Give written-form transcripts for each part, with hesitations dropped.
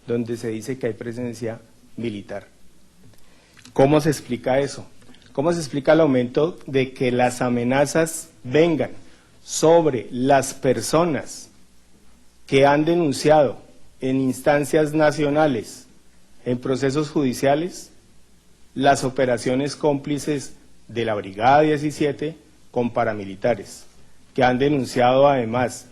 donde se dice que hay presencia militar. ¿Cómo se explica eso? ¿Cómo se explica el aumento de que las amenazas vengan sobre las personas que han denunciado en instancias nacionales, en procesos judiciales, las operaciones cómplices de la Brigada 17 con paramilitares, que han denunciado además,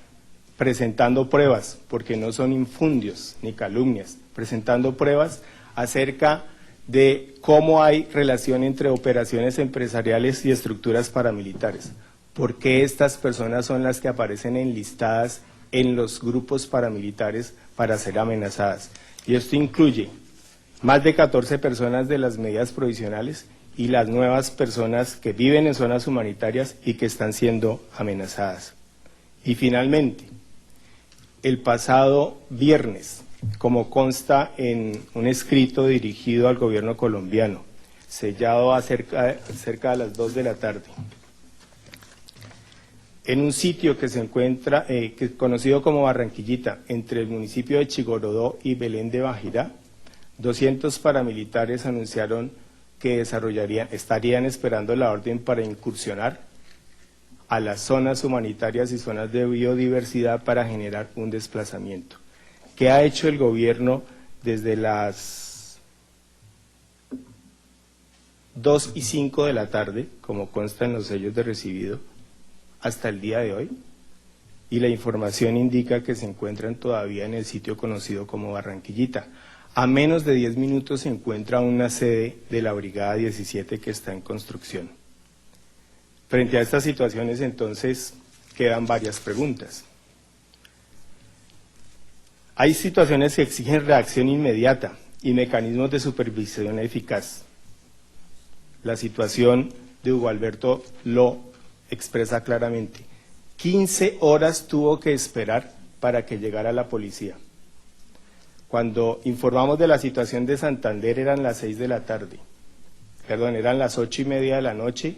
presentando pruebas, porque no son infundios ni calumnias, presentando pruebas acerca de cómo hay relación entre operaciones empresariales y estructuras paramilitares? ¿Por qué estas personas son las que aparecen enlistadas en los grupos paramilitares para ser amenazadas? Y esto incluye más de 14 personas de las medidas provisionales y las nuevas personas que viven en zonas humanitarias y que están siendo amenazadas. Y finalmente, el pasado viernes, como consta en un escrito dirigido al gobierno colombiano, sellado cerca de las 2 de la tarde, en un sitio que se encuentra, conocido como Barranquillita, entre el municipio de Chigorodó y Belén de Bajirá, 200 paramilitares anunciaron que estarían esperando la orden para incursionar a las zonas humanitarias y zonas de biodiversidad para generar un desplazamiento. ¿Qué ha hecho el gobierno desde las 2:05 de la tarde, como consta en los sellos de recibido, hasta el día de hoy? Y la información indica que se encuentran todavía en el sitio conocido como Barranquillita. A menos de 10 minutos se encuentra una sede de la Brigada 17 que está en construcción. Frente a estas situaciones, entonces, quedan varias preguntas. Hay situaciones que exigen reacción inmediata y mecanismos de supervisión eficaz. La situación de Hugo Alberto lo expresa claramente. 15 horas tuvo que esperar para que llegara la policía. Cuando informamos de la situación de Santander eran las 6 de la tarde, eran las 8:30 de la noche,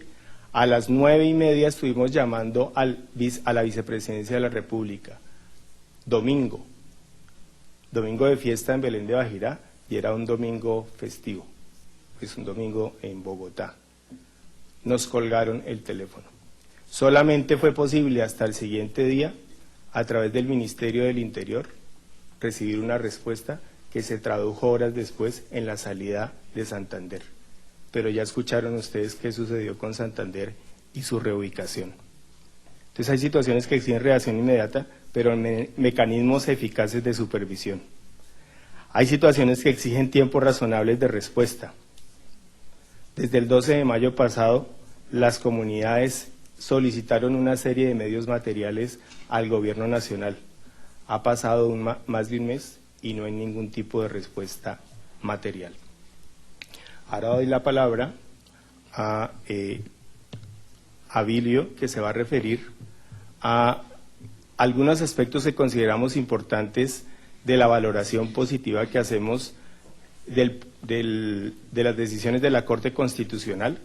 a las 9:30 estuvimos llamando a la Vicepresidencia de la República, domingo de fiesta en Belén de Bajirá, y era un domingo festivo, es un domingo en Bogotá. Nos colgaron el teléfono. Solamente fue posible hasta el siguiente día, a través del Ministerio del Interior, recibir una respuesta que se tradujo horas después en la salida de Santander. Pero ya escucharon ustedes qué sucedió con Santander y su reubicación. Entonces hay situaciones que exigen reacción inmediata, pero mecanismos eficaces de supervisión. Hay situaciones que exigen tiempos razonables de respuesta. Desde el 12 de mayo pasado, las comunidades solicitaron una serie de medios materiales al gobierno nacional. Ha pasado más de un mes y no hay ningún tipo de respuesta material. Ahora doy la palabra a Abilio, que se va a referir a algunos aspectos que consideramos importantes de la valoración positiva que hacemos de las decisiones de la Corte Constitucional,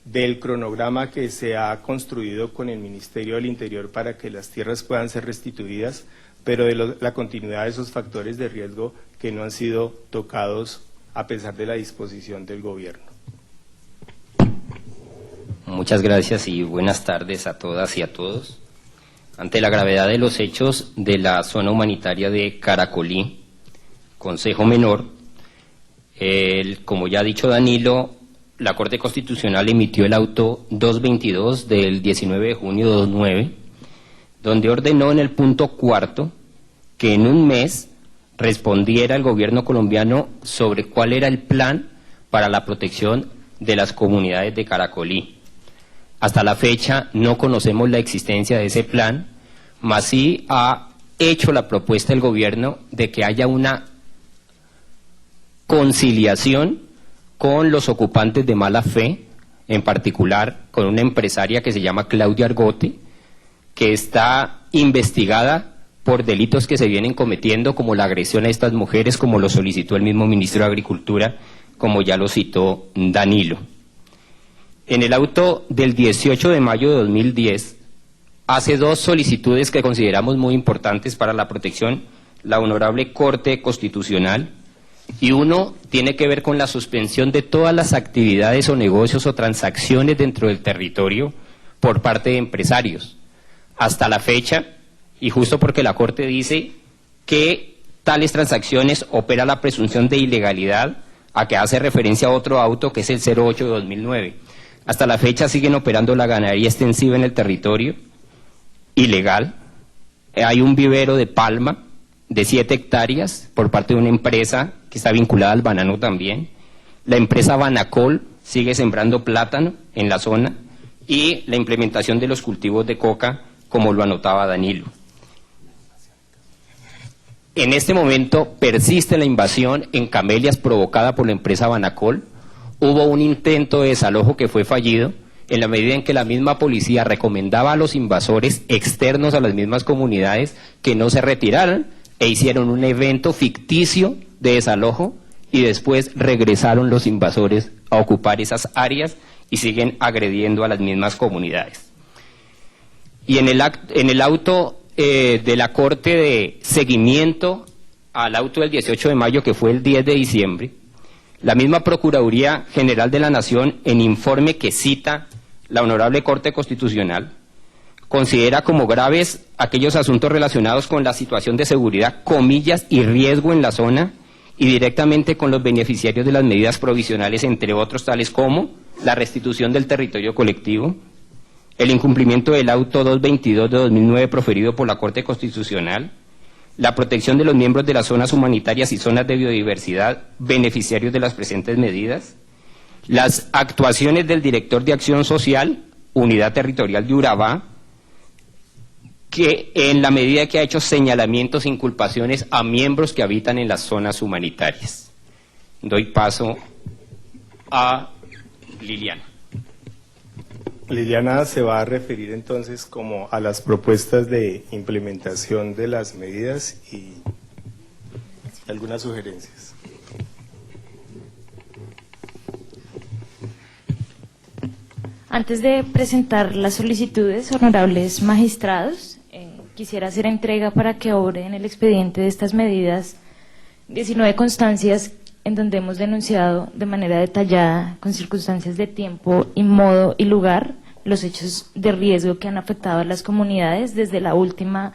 del cronograma que se ha construido con el Ministerio del Interior para que las tierras puedan ser restituidas, pero de la continuidad de esos factores de riesgo que no han sido tocados a pesar de la disposición del gobierno. Muchas gracias y buenas tardes a todas y a todos. Ante la gravedad de los hechos de la zona humanitaria de Caracolí, Concejo Menor, como ya ha dicho Danilo, la Corte Constitucional emitió el auto 222 del 19 de junio de 2009, donde ordenó en el punto 4 que en un mes respondiera el gobierno colombiano sobre cuál era el plan para la protección de las comunidades de Caracolí. Hasta la fecha no conocemos la existencia de ese plan, mas sí ha hecho la propuesta el gobierno de que haya una conciliación con los ocupantes de mala fe, en particular con una empresaria que se llama Claudia Argote, que está investigada por delitos que se vienen cometiendo, como la agresión a estas mujeres, como lo solicitó el mismo ministro de Agricultura, como ya lo citó Danilo. En el auto del 18 de mayo de 2010, hace dos solicitudes que consideramos muy importantes para la protección la Honorable Corte Constitucional, y uno tiene que ver con la suspensión de todas las actividades o negocios o transacciones dentro del territorio por parte de empresarios. Hasta la fecha, y justo porque la Corte dice que tales transacciones opera la presunción de ilegalidad, a que hace referencia a otro auto que es el 08 de 2009. Hasta la fecha siguen operando la ganadería extensiva en el territorio, ilegal. Hay un vivero de palma de 7 hectáreas por parte de una empresa que está vinculada al banano también. La empresa Banacol sigue sembrando plátano en la zona y la implementación de los cultivos de coca, como lo anotaba Danilo. En este momento persiste la invasión en Camelias provocada por la empresa Banacol. Hubo un intento de desalojo que fue fallido, en la medida en que la misma policía recomendaba a los invasores externos a las mismas comunidades que no se retiraran, e hicieron un evento ficticio de desalojo y después regresaron los invasores a ocupar esas áreas y siguen agrediendo a las mismas comunidades. Y en el auto de la Corte de seguimiento al auto del 18 de mayo, que fue el 10 de diciembre, la misma Procuraduría General de la Nación, en informe que cita la Honorable Corte Constitucional, considera como graves aquellos asuntos relacionados con la situación de seguridad, comillas, y riesgo en la zona, y directamente con los beneficiarios de las medidas provisionales, entre otros, tales como la restitución del territorio colectivo, el incumplimiento del auto 222 de 2009 proferido por la Corte Constitucional, la protección de los miembros de las zonas humanitarias y zonas de biodiversidad, beneficiarios de las presentes medidas, las actuaciones del director de Acción Social, Unidad Territorial de Urabá, que en la medida que ha hecho señalamientos e inculpaciones a miembros que habitan en las zonas humanitarias. Doy paso a Liliana. Liliana se va a referir entonces como a las propuestas de implementación de las medidas y algunas sugerencias. Antes de presentar las solicitudes, honorables magistrados, quisiera hacer entrega para que obre en el expediente de estas medidas 19 constancias en donde hemos denunciado de manera detallada, con circunstancias de tiempo y modo y lugar, los hechos de riesgo que han afectado a las comunidades desde la última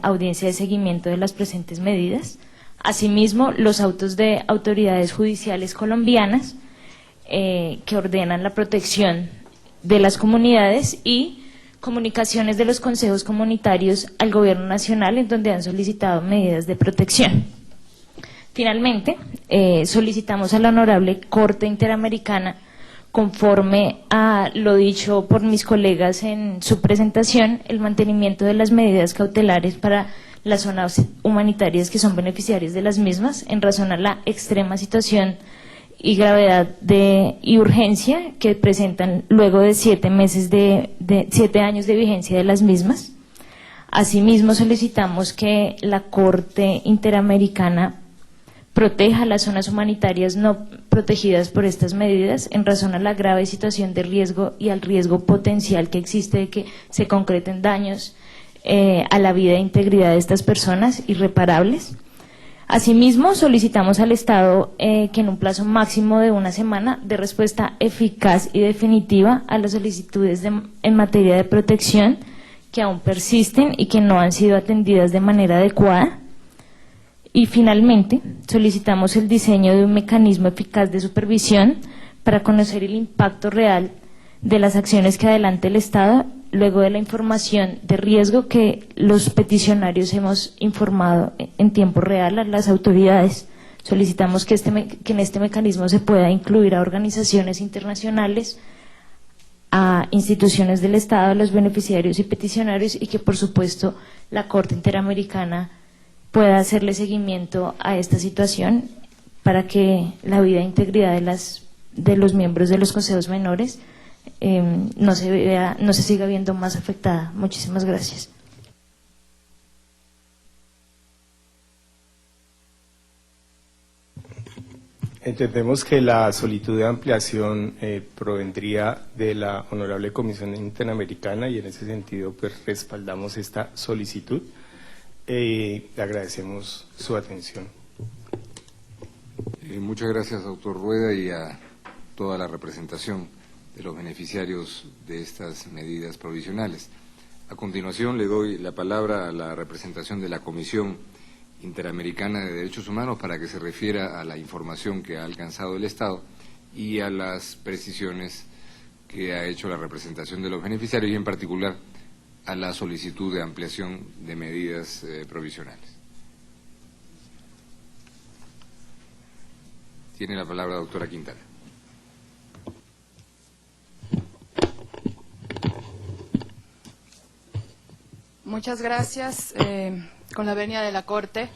audiencia de seguimiento de las presentes medidas. Asimismo, los autos de autoridades judiciales colombianas que ordenan la protección de las comunidades y comunicaciones de los consejos comunitarios al Gobierno Nacional en donde han solicitado medidas de protección. Finalmente, solicitamos a la Honorable Corte Interamericana, conforme a lo dicho por mis colegas en su presentación, el mantenimiento de las medidas cautelares para las zonas humanitarias que son beneficiarias de las mismas, en razón a la extrema situación y gravedad y urgencia que presentan luego de 7 años de vigencia de las mismas. Asimismo, solicitamos que la Corte Interamericana proteja las zonas humanitarias no protegidas por estas medidas en razón a la grave situación de riesgo y al riesgo potencial que existe de que se concreten daños a la vida e integridad de estas personas irreparables. Asimismo, solicitamos al Estado que en un plazo máximo de 1 semana dé respuesta eficaz y definitiva a las solicitudes en materia de protección que aún persisten y que no han sido atendidas de manera adecuada. Y finalmente, solicitamos el diseño de un mecanismo eficaz de supervisión para conocer el impacto real de las acciones que adelante el Estado luego de la información de riesgo que los peticionarios hemos informado en tiempo real a las autoridades. Solicitamos que en este mecanismo se pueda incluir a organizaciones internacionales, a instituciones del Estado, a los beneficiarios y peticionarios, y que por supuesto la Corte Interamericana pueda hacerle seguimiento a esta situación para que la vida e integridad de los miembros de los consejos menores no se siga viendo más afectada. Muchísimas gracias. Entendemos que la solicitud de ampliación provendría de la Honorable Comisión Interamericana y en ese sentido pues respaldamos esta solicitud. Le agradecemos su atención. Muchas gracias, doctor Rueda, y a toda la representación de los beneficiarios de estas medidas provisionales. A continuación le doy la palabra a la representación de la Comisión Interamericana de Derechos Humanos para que se refiera a la información que ha alcanzado el Estado y a las precisiones que ha hecho la representación de los beneficiarios y en particular a la solicitud de ampliación de medidas provisionales. Tiene la palabra la doctora Quintana. Muchas gracias. Con la venia de la Corte,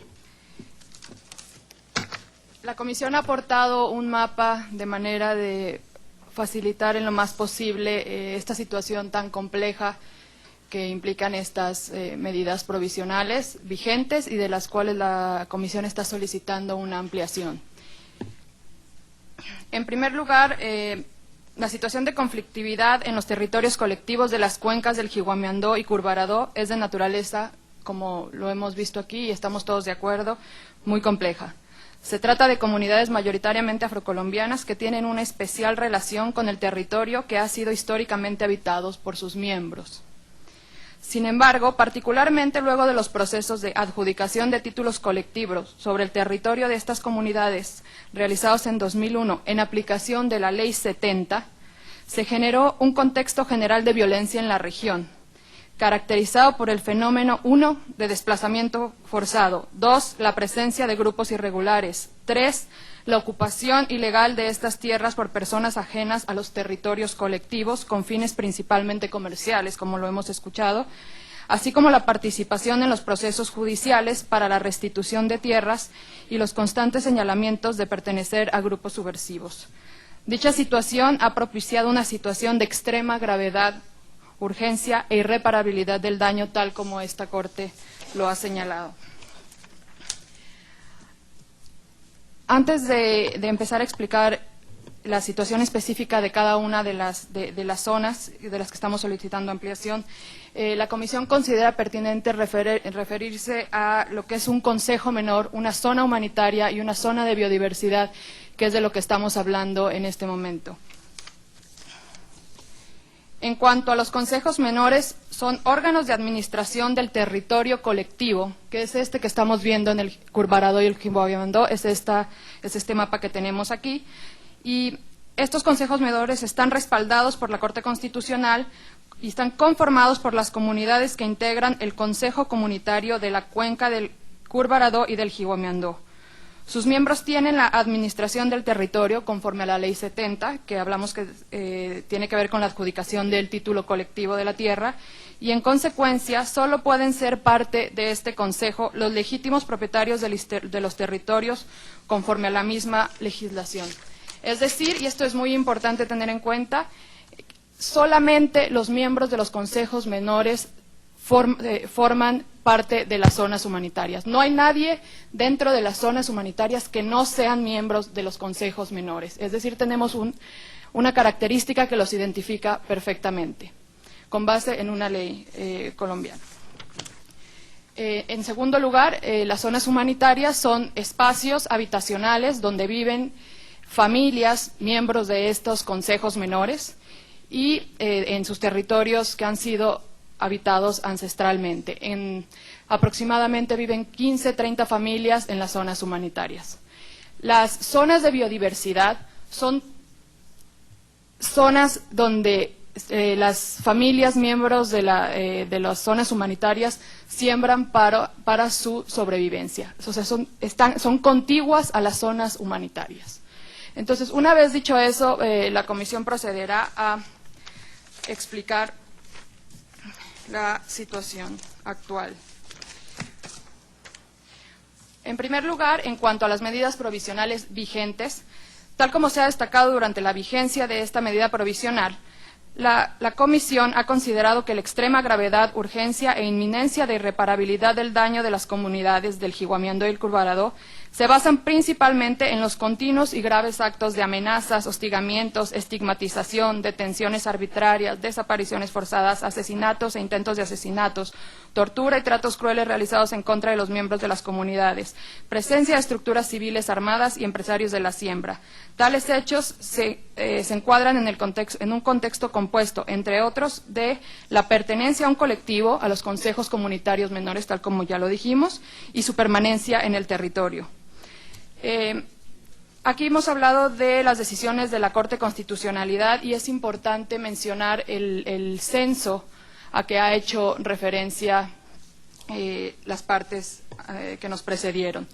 la Comisión ha aportado un mapa de manera de facilitar en lo más posible esta situación tan compleja que implican estas medidas provisionales vigentes y de las cuales la Comisión está solicitando una ampliación. En primer lugar, la situación de conflictividad en los territorios colectivos de las cuencas del Jiguamiandó y Curvarado es de naturaleza, como lo hemos visto aquí y estamos todos de acuerdo, muy compleja. Se trata de comunidades mayoritariamente afrocolombianas que tienen una especial relación con el territorio que ha sido históricamente habitado por sus miembros. Sin embargo, particularmente luego de los procesos de adjudicación de títulos colectivos sobre el territorio de estas comunidades realizados en 2001 en aplicación de la Ley 70, se generó un contexto general de violencia en la región, caracterizado por el fenómeno 1, de desplazamiento forzado, 2, la presencia de grupos irregulares, 3, la ocupación ilegal de estas tierras por personas ajenas a los territorios colectivos con fines principalmente comerciales, como lo hemos escuchado, así como la participación en los procesos judiciales para la restitución de tierras y los constantes señalamientos de pertenecer a grupos subversivos. Dicha situación ha propiciado una situación de extrema gravedad, urgencia e irreparabilidad del daño, tal como esta Corte lo ha señalado. Antes de empezar a explicar la situación específica de cada una de las zonas de las que estamos solicitando ampliación, la Comisión considera pertinente referirse a lo que es un consejo menor, una zona humanitaria y una zona de biodiversidad, que es de lo que estamos hablando en este momento. En cuanto a los consejos menores, son órganos de administración del territorio colectivo, que es este que estamos viendo en el Curvarado y el Jiguamiandó, es este mapa que tenemos aquí, y estos consejos menores están respaldados por la Corte Constitucional y están conformados por las comunidades que integran el Consejo Comunitario de la Cuenca del Curvarado y del Jiguamiandó. Sus miembros tienen la administración del territorio conforme a la Ley 70, que hablamos que tiene que ver con la adjudicación del título colectivo de la tierra, y en consecuencia solo pueden ser parte de este consejo los legítimos propietarios de los territorios conforme a la misma legislación. Es decir, y esto es muy importante tener en cuenta, solamente los miembros de los consejos menores forman parte de las zonas humanitarias. No hay nadie dentro de las zonas humanitarias que no sean miembros de los consejos menores. Es decir, tenemos una característica que los identifica perfectamente, con base en una ley colombiana. En segundo lugar, las zonas humanitarias son espacios habitacionales donde viven familias, miembros de estos consejos menores, y en sus territorios que han sido habitados ancestralmente. Aproximadamente viven 15-30 familias en las zonas humanitarias. Las zonas de biodiversidad son zonas donde las familias miembros de las zonas humanitarias siembran para su sobrevivencia. O sea, son contiguas a las zonas humanitarias. Entonces, una vez dicho eso, la Comisión procederá a explicar la situación actual. En primer lugar, en cuanto a las medidas provisionales vigentes, tal como se ha destacado durante la vigencia de esta medida provisional, la Comisión ha considerado que la extrema gravedad, urgencia e inminencia de irreparabilidad del daño de las comunidades del Jiguamiandó y el Curvarado se basan principalmente en los continuos y graves actos de amenazas, hostigamientos, estigmatización, detenciones arbitrarias, desapariciones forzadas, asesinatos e intentos de asesinatos, tortura y tratos crueles realizados en contra de los miembros de las comunidades, presencia de estructuras civiles armadas y empresarios de la siembra. Tales hechos se encuadran en un contexto compuesto, entre otros, de la pertenencia a un colectivo, a los consejos comunitarios menores, tal como ya lo dijimos, y su permanencia en el territorio. Aquí hemos hablado de las decisiones de la Corte de Constitucionalidad y es importante mencionar el censo a que ha hecho referencia las partes que nos precedieron.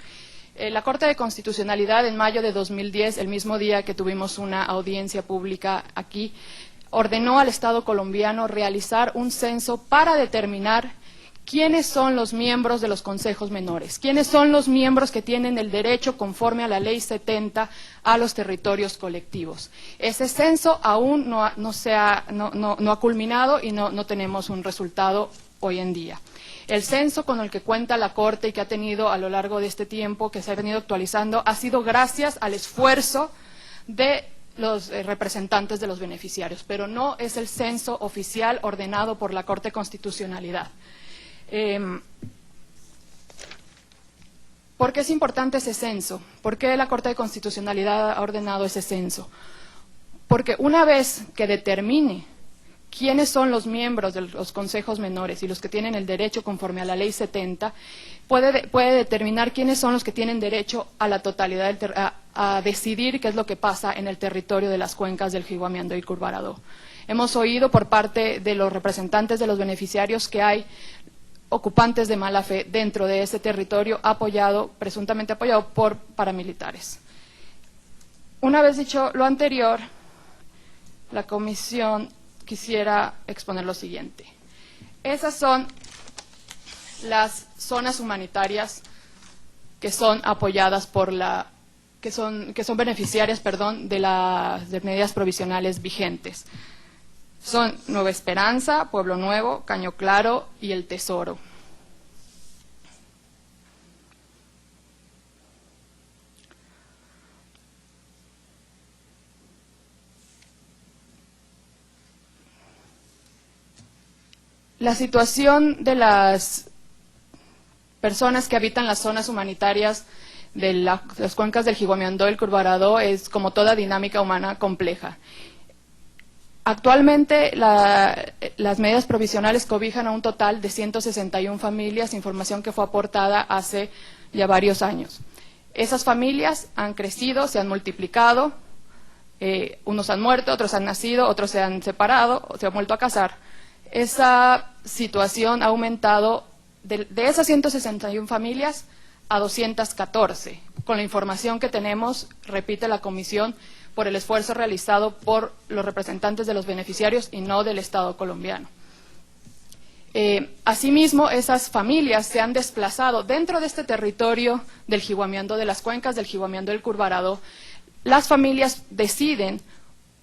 La Corte de Constitucionalidad, en mayo de 2010, el mismo día que tuvimos una audiencia pública aquí, ordenó al Estado colombiano realizar un censo para determinar quiénes son los miembros de los consejos menores, quiénes son los miembros que tienen el derecho, conforme a la Ley 70, a los territorios colectivos. Ese censo aún no ha culminado y no tenemos un resultado hoy en día. El censo con el que cuenta la Corte y que ha tenido a lo largo de este tiempo, que se ha venido actualizando, ha sido gracias al esfuerzo de los representantes de los beneficiarios, pero no es el censo oficial ordenado por la Corte de Constitucionalidad. ¿Por qué es importante ese censo? ¿Por qué la Corte de Constitucionalidad ha ordenado ese censo? Porque una vez que determine quiénes son los miembros de los consejos menores y los que tienen el derecho conforme a la Ley 70, puede determinar quiénes son los que tienen derecho a la totalidad, a decidir qué es lo que pasa en el territorio de las cuencas del Jiguamiandó y Curvarado. Hemos oído por parte de los representantes de los beneficiarios que hay ocupantes de mala fe dentro de ese territorio presuntamente apoyado por paramilitares. Una vez dicho lo anterior, la comisión quisiera exponer lo siguiente. Esas son las zonas humanitarias que son apoyadas por que son beneficiarias, de las medidas provisionales vigentes. Son Nueva Esperanza, Pueblo Nuevo, Caño Claro y El Tesoro. La situación de las personas que habitan las zonas humanitarias de las cuencas del Jiguamiandó y el Curvarado es, como toda dinámica humana, compleja. Actualmente las medidas provisionales cobijan a un total de 161 familias, información que fue aportada hace ya varios años. Esas familias han crecido, se han multiplicado, unos han muerto, otros han nacido, otros se han separado, se han vuelto a casar. Esa situación ha aumentado de esas 161 familias a 214. Con la información que tenemos, repite la comisión, por el esfuerzo realizado por los representantes de los beneficiarios y no del Estado colombiano. Asimismo, esas familias se han desplazado dentro de este territorio del Jiguamiandó, de las cuencas del Jiguamiandó y el Curvarado. Las familias deciden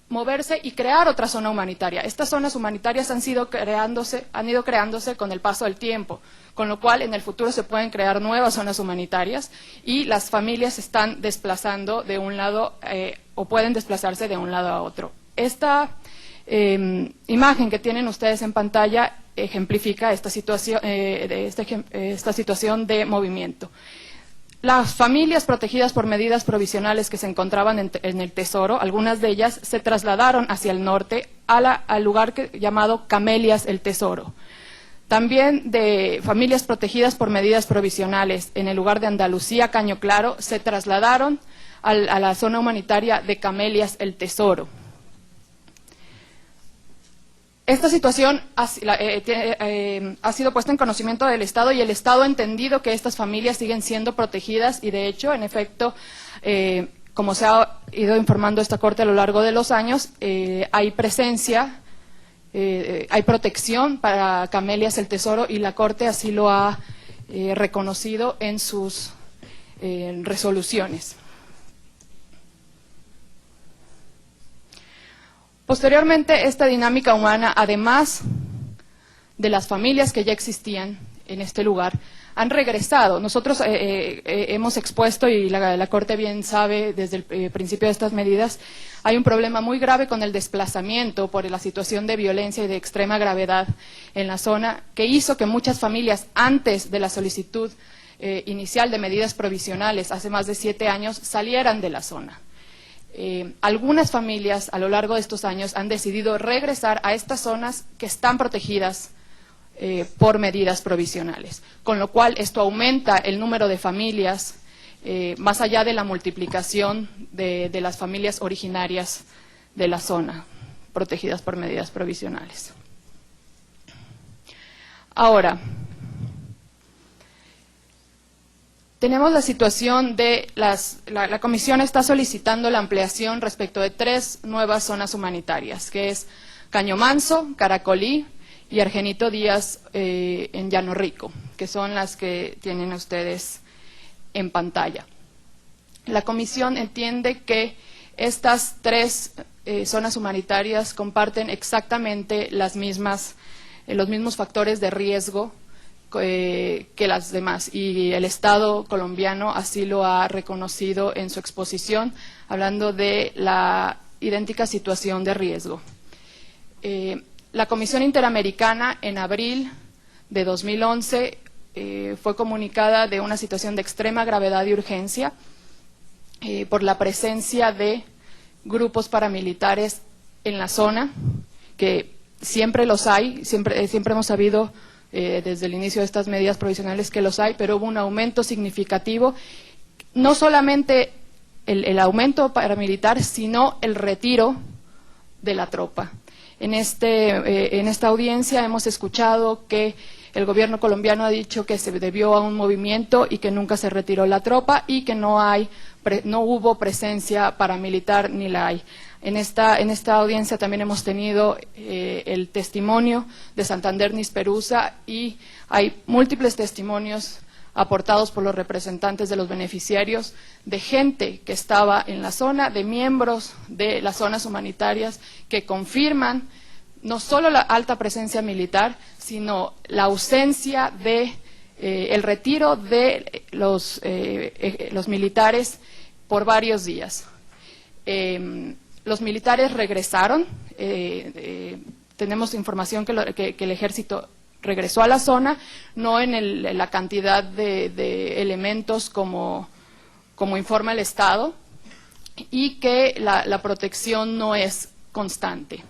moverse y crear otra zona humanitaria. Estas zonas humanitarias han ido creándose con el paso del tiempo, con lo cual en el futuro se pueden crear nuevas zonas humanitarias y las familias se están desplazando de un lado o pueden desplazarse de un lado a otro. Esta imagen que tienen ustedes en pantalla ejemplifica esta situación de movimiento. Las familias protegidas por medidas provisionales que se encontraban en el Tesoro, algunas de ellas se trasladaron hacia el norte al lugar llamado Camelias el Tesoro. También de familias protegidas por medidas provisionales en el lugar de Andalucía, Caño Claro, se trasladaron a la zona humanitaria de Camelias el Tesoro. Esta situación ha sido puesta en conocimiento del Estado y el Estado ha entendido que estas familias siguen siendo protegidas y, de hecho, en efecto, como se ha ido informando esta Corte a lo largo de los años, hay presencia, hay protección para Camelias el Tesoro y la Corte así lo ha reconocido en sus resoluciones. Posteriormente, esta dinámica humana, además de las familias que ya existían en este lugar, han regresado. Nosotros hemos expuesto, y la Corte bien sabe desde el principio de estas medidas, hay un problema muy grave con el desplazamiento por la situación de violencia y de extrema gravedad en la zona, que hizo que muchas familias, antes de la solicitud inicial de medidas provisionales, hace más de 7 años, salieran de la zona. Algunas familias a lo largo de estos años han decidido regresar a estas zonas que están protegidas por medidas provisionales, con lo cual esto aumenta el número de familias más allá de la multiplicación de las familias originarias de la zona protegidas por medidas provisionales. Ahora, tenemos la situación de la Comisión está solicitando la ampliación respecto de 3 nuevas zonas humanitarias, que es Caño Manso, Caracolí y Argenito Díaz en Llano Rico, que son las que tienen ustedes en pantalla. La Comisión entiende que estas 3 zonas humanitarias comparten exactamente los mismos factores de riesgo que las demás, y el Estado colombiano así lo ha reconocido en su exposición, hablando de la idéntica situación de riesgo. La Comisión Interamericana en abril de 2011 fue comunicada de una situación de extrema gravedad y urgencia por la presencia de grupos paramilitares en la zona, que siempre los hay, siempre hemos sabido desde el inicio de estas medidas provisionales que los hay, pero hubo un aumento significativo, no solamente el aumento paramilitar, sino el retiro de la tropa. En esta audiencia hemos escuchado que el gobierno colombiano ha dicho que se debió a un movimiento y que nunca se retiró la tropa y que no hubo presencia paramilitar ni la hay. En esta audiencia también hemos tenido el testimonio de Santander Nisperusa, y hay múltiples testimonios aportados por los representantes de los beneficiarios, de gente que estaba en la zona, de miembros de las zonas humanitarias que confirman no solo la alta presencia militar, sino la ausencia de el retiro de los militares por varios días. Los militares regresaron, tenemos información que el ejército regresó a la zona, no en la cantidad de elementos como informa el Estado, y que la protección no es constante.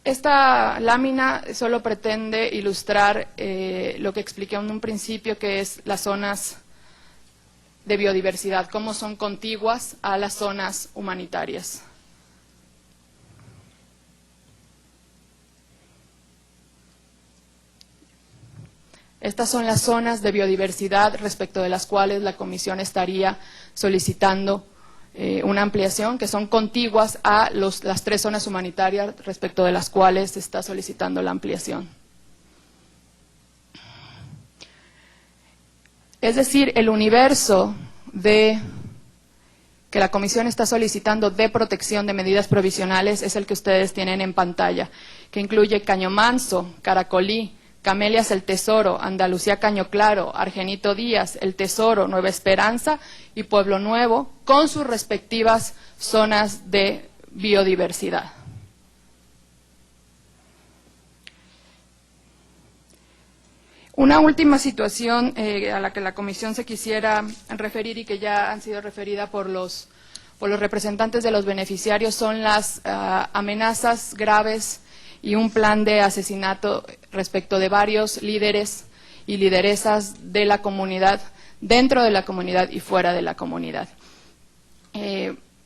Esta lámina solo pretende ilustrar lo que expliqué en un principio, que es las zonas de biodiversidad, cómo son contiguas a las zonas humanitarias. Estas son las zonas de biodiversidad respecto de las cuales la Comisión estaría solicitando una ampliación, que son contiguas a las 3 zonas humanitarias respecto de las cuales se está solicitando la ampliación. Es decir, el universo que la Comisión está solicitando de protección de medidas provisionales es el que ustedes tienen en pantalla, que incluye Caño Manso, Caracolí, Camelias El Tesoro, Andalucía Caño Claro, Argenito Díaz, El Tesoro, Nueva Esperanza y Pueblo Nuevo, con sus respectivas zonas de biodiversidad. Una última situación a la que la Comisión se quisiera referir, y que ya han sido referidas por los representantes de los beneficiarios, son las amenazas graves y un plan de asesinato respecto de varios líderes y lideresas de la comunidad, dentro de la comunidad y fuera de la comunidad,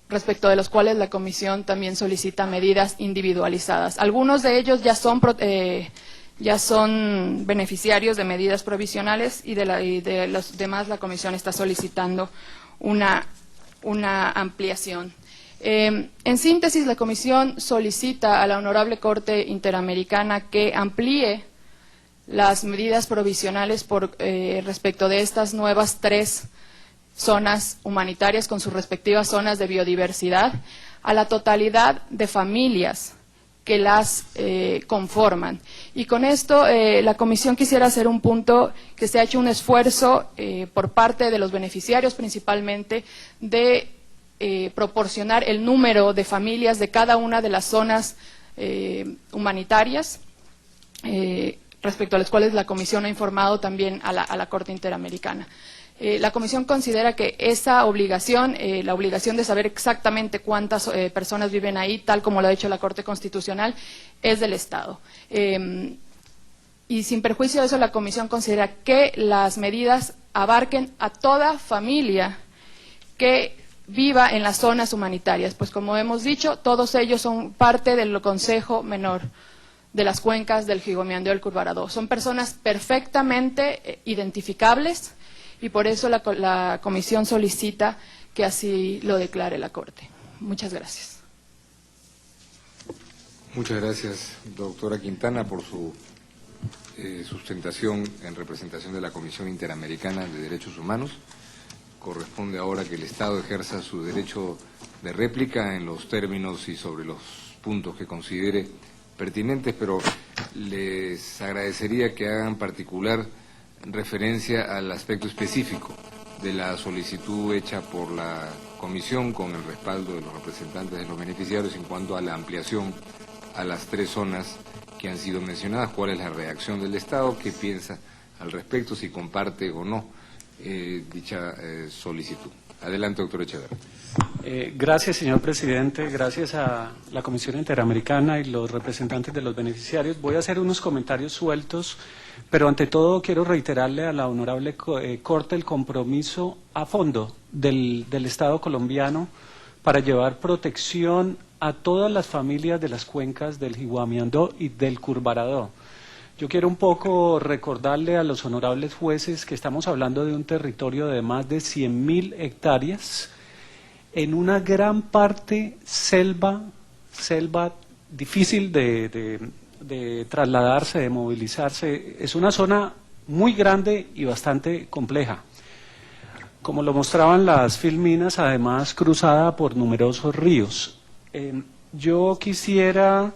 respecto de los cuales la Comisión también solicita medidas individualizadas. Algunos de ellos ya son beneficiarios de medidas provisionales, y de los demás la Comisión está solicitando una ampliación. En síntesis, la Comisión solicita a la Honorable Corte Interamericana que amplíe las medidas provisionales respecto de estas nuevas 3 zonas humanitarias con sus respectivas zonas de biodiversidad a la totalidad de familias que las conforman. Y con esto la Comisión quisiera hacer un punto que se ha hecho un esfuerzo por parte de los beneficiarios principalmente de proporcionar el número de familias de cada una de las zonas humanitarias, respecto a las cuales la Comisión ha informado también a la Corte Interamericana. La Comisión considera que esa obligación, la obligación de saber exactamente cuántas personas viven ahí, tal como lo ha dicho la Corte Constitucional, es del Estado. Y sin perjuicio de eso, la Comisión considera que las medidas abarquen a toda familia que viva en las zonas humanitarias, pues como hemos dicho, todos ellos son parte del Consejo Menor de las cuencas del Gigomeandó y el Curvarado. Son personas perfectamente identificables y por eso la Comisión solicita que así lo declare la Corte. Muchas gracias. Muchas gracias, doctora Quintana, por su sustentación en representación de la Comisión Interamericana de Derechos Humanos. Corresponde ahora que el Estado ejerza su derecho de réplica en los términos y sobre los puntos que considere pertinentes, pero les agradecería que hagan particular referencia al aspecto específico de la solicitud hecha por la Comisión con el respaldo de los representantes de los beneficiarios en cuanto a la ampliación a las 3 zonas que han sido mencionadas. ¿Cuál es la reacción del Estado? ¿Qué piensa al respecto? Si comparte o no dicha solicitud. Adelante, doctor Echeverría. Gracias, señor presidente. Gracias a la Comisión Interamericana y los representantes de los beneficiarios. Voy a hacer unos comentarios sueltos, pero ante todo quiero reiterarle a la honorable Corte el compromiso a fondo del Estado colombiano para llevar protección a todas las familias de las cuencas del Gigomeandó y del Curvarado. Yo quiero un poco recordarle a los honorables jueces que estamos hablando de un territorio de más de 100.000 hectáreas, en una gran parte selva difícil de trasladarse, de movilizarse. Es una zona muy grande y bastante compleja. Como lo mostraban las filminas, además cruzada por numerosos ríos. Yo quisiera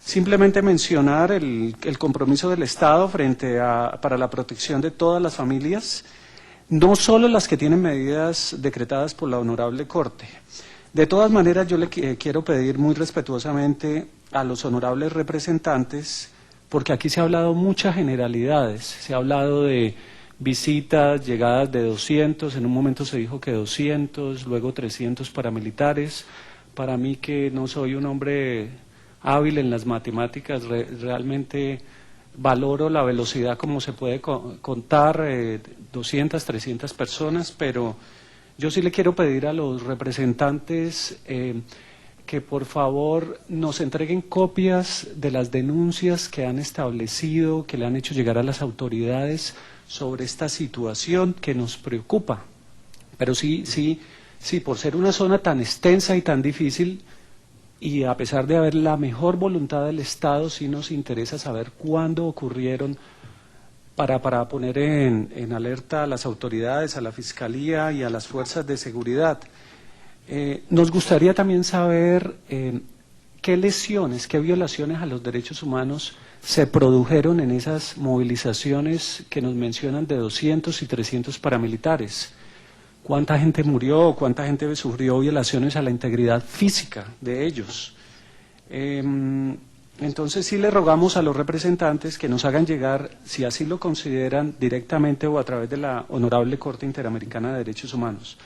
simplemente mencionar el compromiso del Estado para la protección de todas las familias, no solo las que tienen medidas decretadas por la Honorable Corte. De todas maneras, yo le quiero pedir muy respetuosamente a los honorables representantes, porque aquí se ha hablado muchas generalidades, se ha hablado de visitas, llegadas de 200, en un momento se dijo que 200, luego 300 paramilitares. Para mí, que no soy un hombre hábil en las matemáticas, realmente valoro la velocidad como se puede contar, 200, 300 personas, pero yo sí le quiero pedir a los representantes que por favor nos entreguen copias de las denuncias que han establecido, que le han hecho llegar a las autoridades sobre esta situación que nos preocupa. Pero sí, por ser una zona tan extensa y tan difícil, y a pesar de haber la mejor voluntad del Estado, sí nos interesa saber cuándo ocurrieron para poner en alerta a las autoridades, a la Fiscalía y a las fuerzas de seguridad. Nos gustaría también saber qué lesiones, qué violaciones a los derechos humanos se produjeron en esas movilizaciones que nos mencionan de 200 y 300 paramilitares. ¿Cuánta gente murió? ¿Cuánta gente sufrió violaciones a la integridad física de ellos? Entonces sí le rogamos a los representantes que nos hagan llegar, si así lo consideran, directamente o a través de la Honorable Corte Interamericana de Derechos Humanos.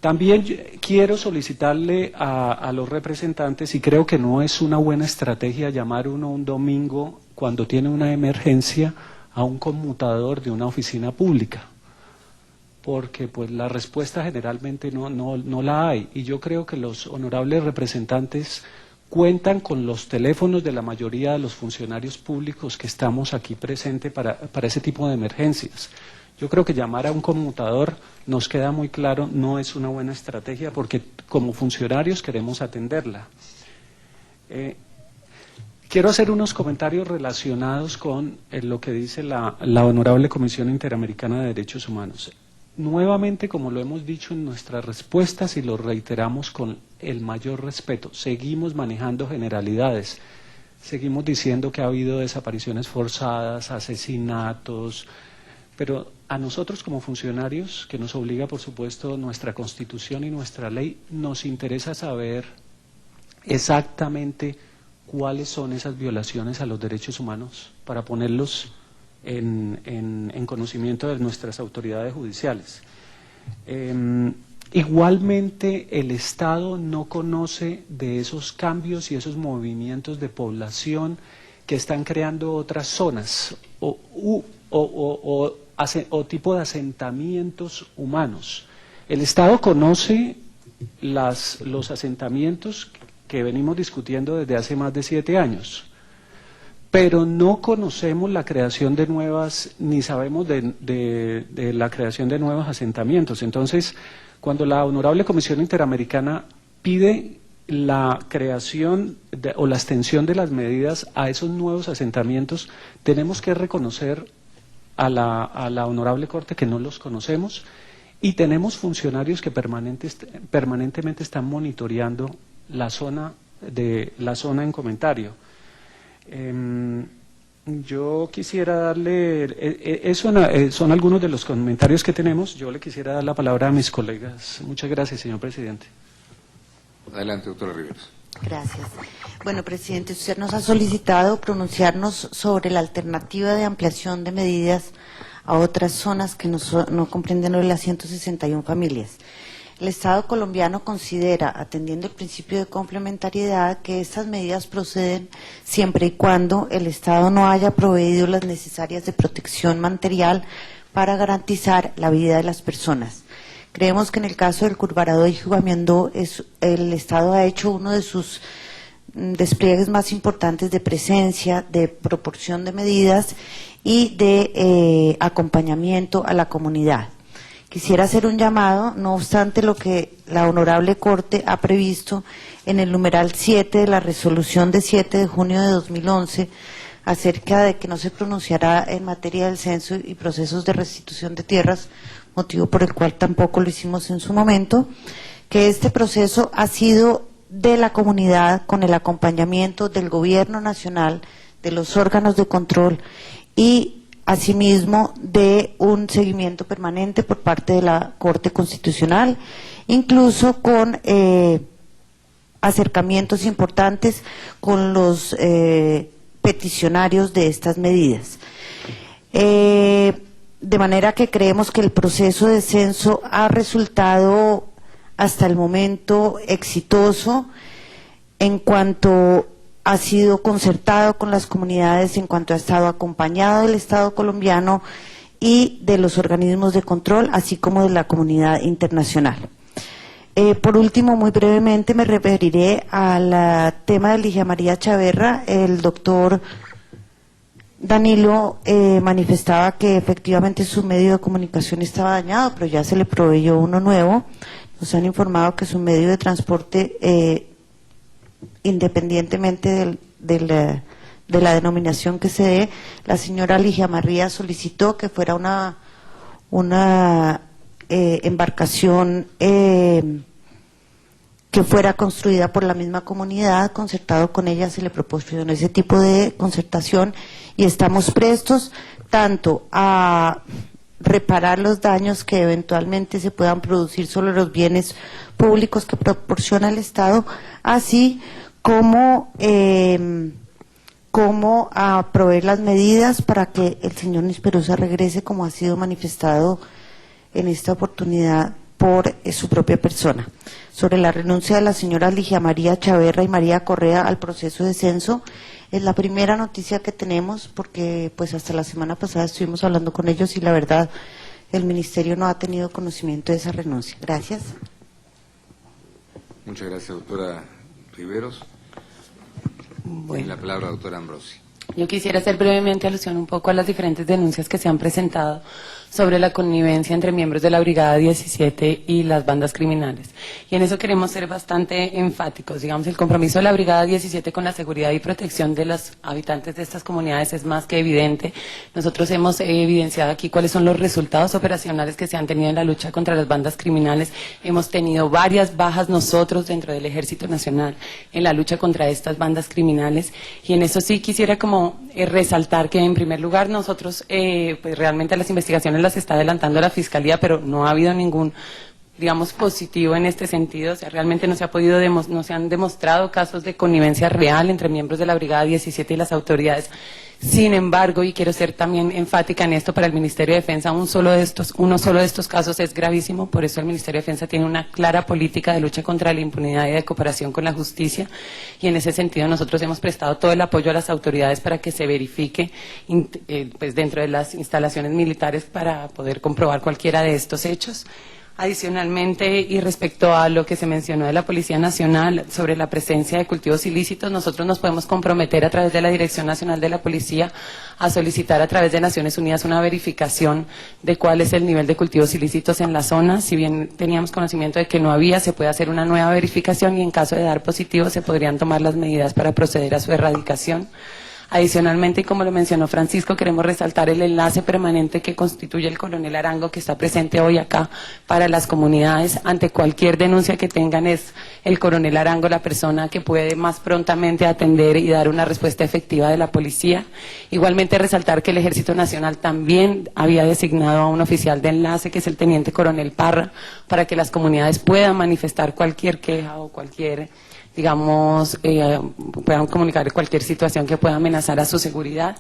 También quiero solicitarle a los representantes, y creo que no es una buena estrategia llamar uno un domingo cuando tiene una emergencia a un conmutador de una oficina pública, porque pues la respuesta generalmente no la hay, y yo creo que los honorables representantes cuentan con los teléfonos de la mayoría de los funcionarios públicos que estamos aquí presentes para ese tipo de emergencias. Yo creo que llamar a un conmutador, nos queda muy claro, no es una buena estrategia, porque como funcionarios queremos atenderla. Quiero hacer unos comentarios relacionados con lo que dice la Honorable Comisión Interamericana de Derechos Humanos. Nuevamente, como lo hemos dicho en nuestras respuestas y lo reiteramos con el mayor respeto, seguimos manejando generalidades. seguimos diciendo que ha habido desapariciones forzadas, asesinatos, pero a nosotros como funcionarios, que nos obliga por supuesto nuestra Constitución y nuestra ley, nos interesa saber exactamente cuáles son esas violaciones a los derechos humanos para ponerlos en conocimiento de nuestras autoridades judiciales. Igualmente, el Estado no conoce de esos cambios y esos movimientos de población que están creando otras zonas o tipo de asentamientos humanos. El Estado conoce los asentamientos que venimos discutiendo desde hace más de 7 años, pero no conocemos la creación de nuevas, ni sabemos de la creación de nuevos asentamientos. Entonces, cuando la Honorable Comisión Interamericana pide la creación o la extensión de las medidas a esos nuevos asentamientos, tenemos que reconocer a la Honorable Corte que no los conocemos, y tenemos funcionarios que permanentemente están monitoreando la zona en comentario. Yo quisiera darle, son algunos de los comentarios que tenemos. Yo le quisiera dar la palabra a mis colegas. Muchas gracias, señor presidente. Adelante, doctora Riveros. Gracias. Bueno, presidente, usted nos ha solicitado pronunciarnos sobre la alternativa de ampliación de medidas a otras zonas que no comprenden hoy las 161 familias. El Estado colombiano considera, atendiendo el principio de complementariedad, que estas medidas proceden siempre y cuando el Estado no haya proveído las necesarias de protección material para garantizar la vida de las personas. Creemos que en el caso del Curvarado y Jugamiandó, el Estado ha hecho uno de sus despliegues más importantes de presencia, de proporción de medidas y de acompañamiento a la comunidad. Quisiera hacer un llamado, no obstante lo que la Honorable Corte ha previsto en el numeral 7 de la resolución de 7 de junio de 2011 acerca de que no se pronunciará en materia del censo y procesos de restitución de tierras, motivo por el cual tampoco lo hicimos en su momento, que este proceso ha sido de la comunidad con el acompañamiento del Gobierno Nacional, de los órganos de control y asimismo de un seguimiento permanente por parte de la Corte Constitucional, incluso con acercamientos importantes con los peticionarios de estas medidas. De manera que creemos que el proceso de censo ha resultado hasta el momento exitoso en cuanto ha sido concertado con las comunidades, en cuanto ha estado acompañado del Estado colombiano y de los organismos de control, así como de la comunidad internacional. Por último, muy brevemente me referiré al tema de Ligia María Chaverra. El doctor Danilo manifestaba que efectivamente su medio de comunicación estaba dañado, pero ya se le proveyó uno nuevo. Nos han informado que su medio de transporte, independientemente de la denominación que se dé, la señora Ligia María solicitó que fuera una embarcación que fuera construida por la misma comunidad. Concertado con ella se le proporcionó ese tipo de concertación y estamos prestos tanto a reparar los daños que eventualmente se puedan producir sobre los bienes públicos que proporciona el Estado, así como a proveer las medidas para que el señor Nisperosa regrese, como ha sido manifestado en esta oportunidad por su propia persona. Sobre la renuncia de la señora Ligia María Chaverra y María Correa al proceso de censo, es la primera noticia que tenemos, porque pues hasta la semana pasada estuvimos hablando con ellos y la verdad el Ministerio no ha tenido conocimiento de esa renuncia. Gracias. Muchas gracias, doctora Riveros. Bueno. La palabra, doctora Ambrosi. Yo quisiera hacer brevemente alusión un poco a las diferentes denuncias que se han presentado sobre la connivencia entre miembros de la Brigada 17 y las bandas criminales. Y en eso queremos ser bastante enfáticos. Digamos, el compromiso de la Brigada 17 con la seguridad y protección de los habitantes de estas comunidades es más que evidente. Nosotros hemos evidenciado aquí cuáles son los resultados operacionales que se han tenido en la lucha contra las bandas criminales. Hemos tenido varias bajas nosotros dentro del Ejército Nacional en la lucha contra estas bandas criminales, y en eso sí quisiera como resaltar que en primer lugar nosotros pues realmente las investigaciones las está adelantando la Fiscalía, pero no ha habido ningún, digamos, positivo en este sentido. O sea, realmente no se han demostrado casos de connivencia real entre miembros de la Brigada 17 y las autoridades. Sin embargo, y quiero ser también enfática en esto, para el Ministerio de Defensa uno solo de estos casos es gravísimo. Por eso el Ministerio de Defensa tiene una clara política de lucha contra la impunidad y de cooperación con la justicia, y en ese sentido nosotros hemos prestado todo el apoyo a las autoridades para que se verifique pues dentro de las instalaciones militares para poder comprobar cualquiera de estos hechos. Adicionalmente, y respecto a lo que se mencionó de la Policía Nacional sobre la presencia de cultivos ilícitos, nosotros nos podemos comprometer a través de la Dirección Nacional de la Policía a solicitar a través de Naciones Unidas una verificación de cuál es el nivel de cultivos ilícitos en la zona. Si bien teníamos conocimiento de que no había, se puede hacer una nueva verificación y en caso de dar positivo se podrían tomar las medidas para proceder a su erradicación. Adicionalmente, y como lo mencionó Francisco, queremos resaltar el enlace permanente que constituye el coronel Arango, que está presente hoy acá para las comunidades. Ante cualquier denuncia que tengan, es el coronel Arango la persona que puede más prontamente atender y dar una respuesta efectiva de la policía. Igualmente resaltar que el Ejército Nacional también había designado a un oficial de enlace, que es el teniente coronel Parra, para que las comunidades puedan manifestar cualquier queja o cualquier, digamos, puedan comunicar cualquier situación que pueda amenazar a su seguridad.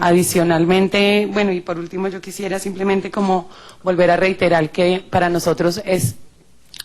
Adicionalmente, bueno, y por último yo quisiera simplemente como volver a reiterar que para nosotros es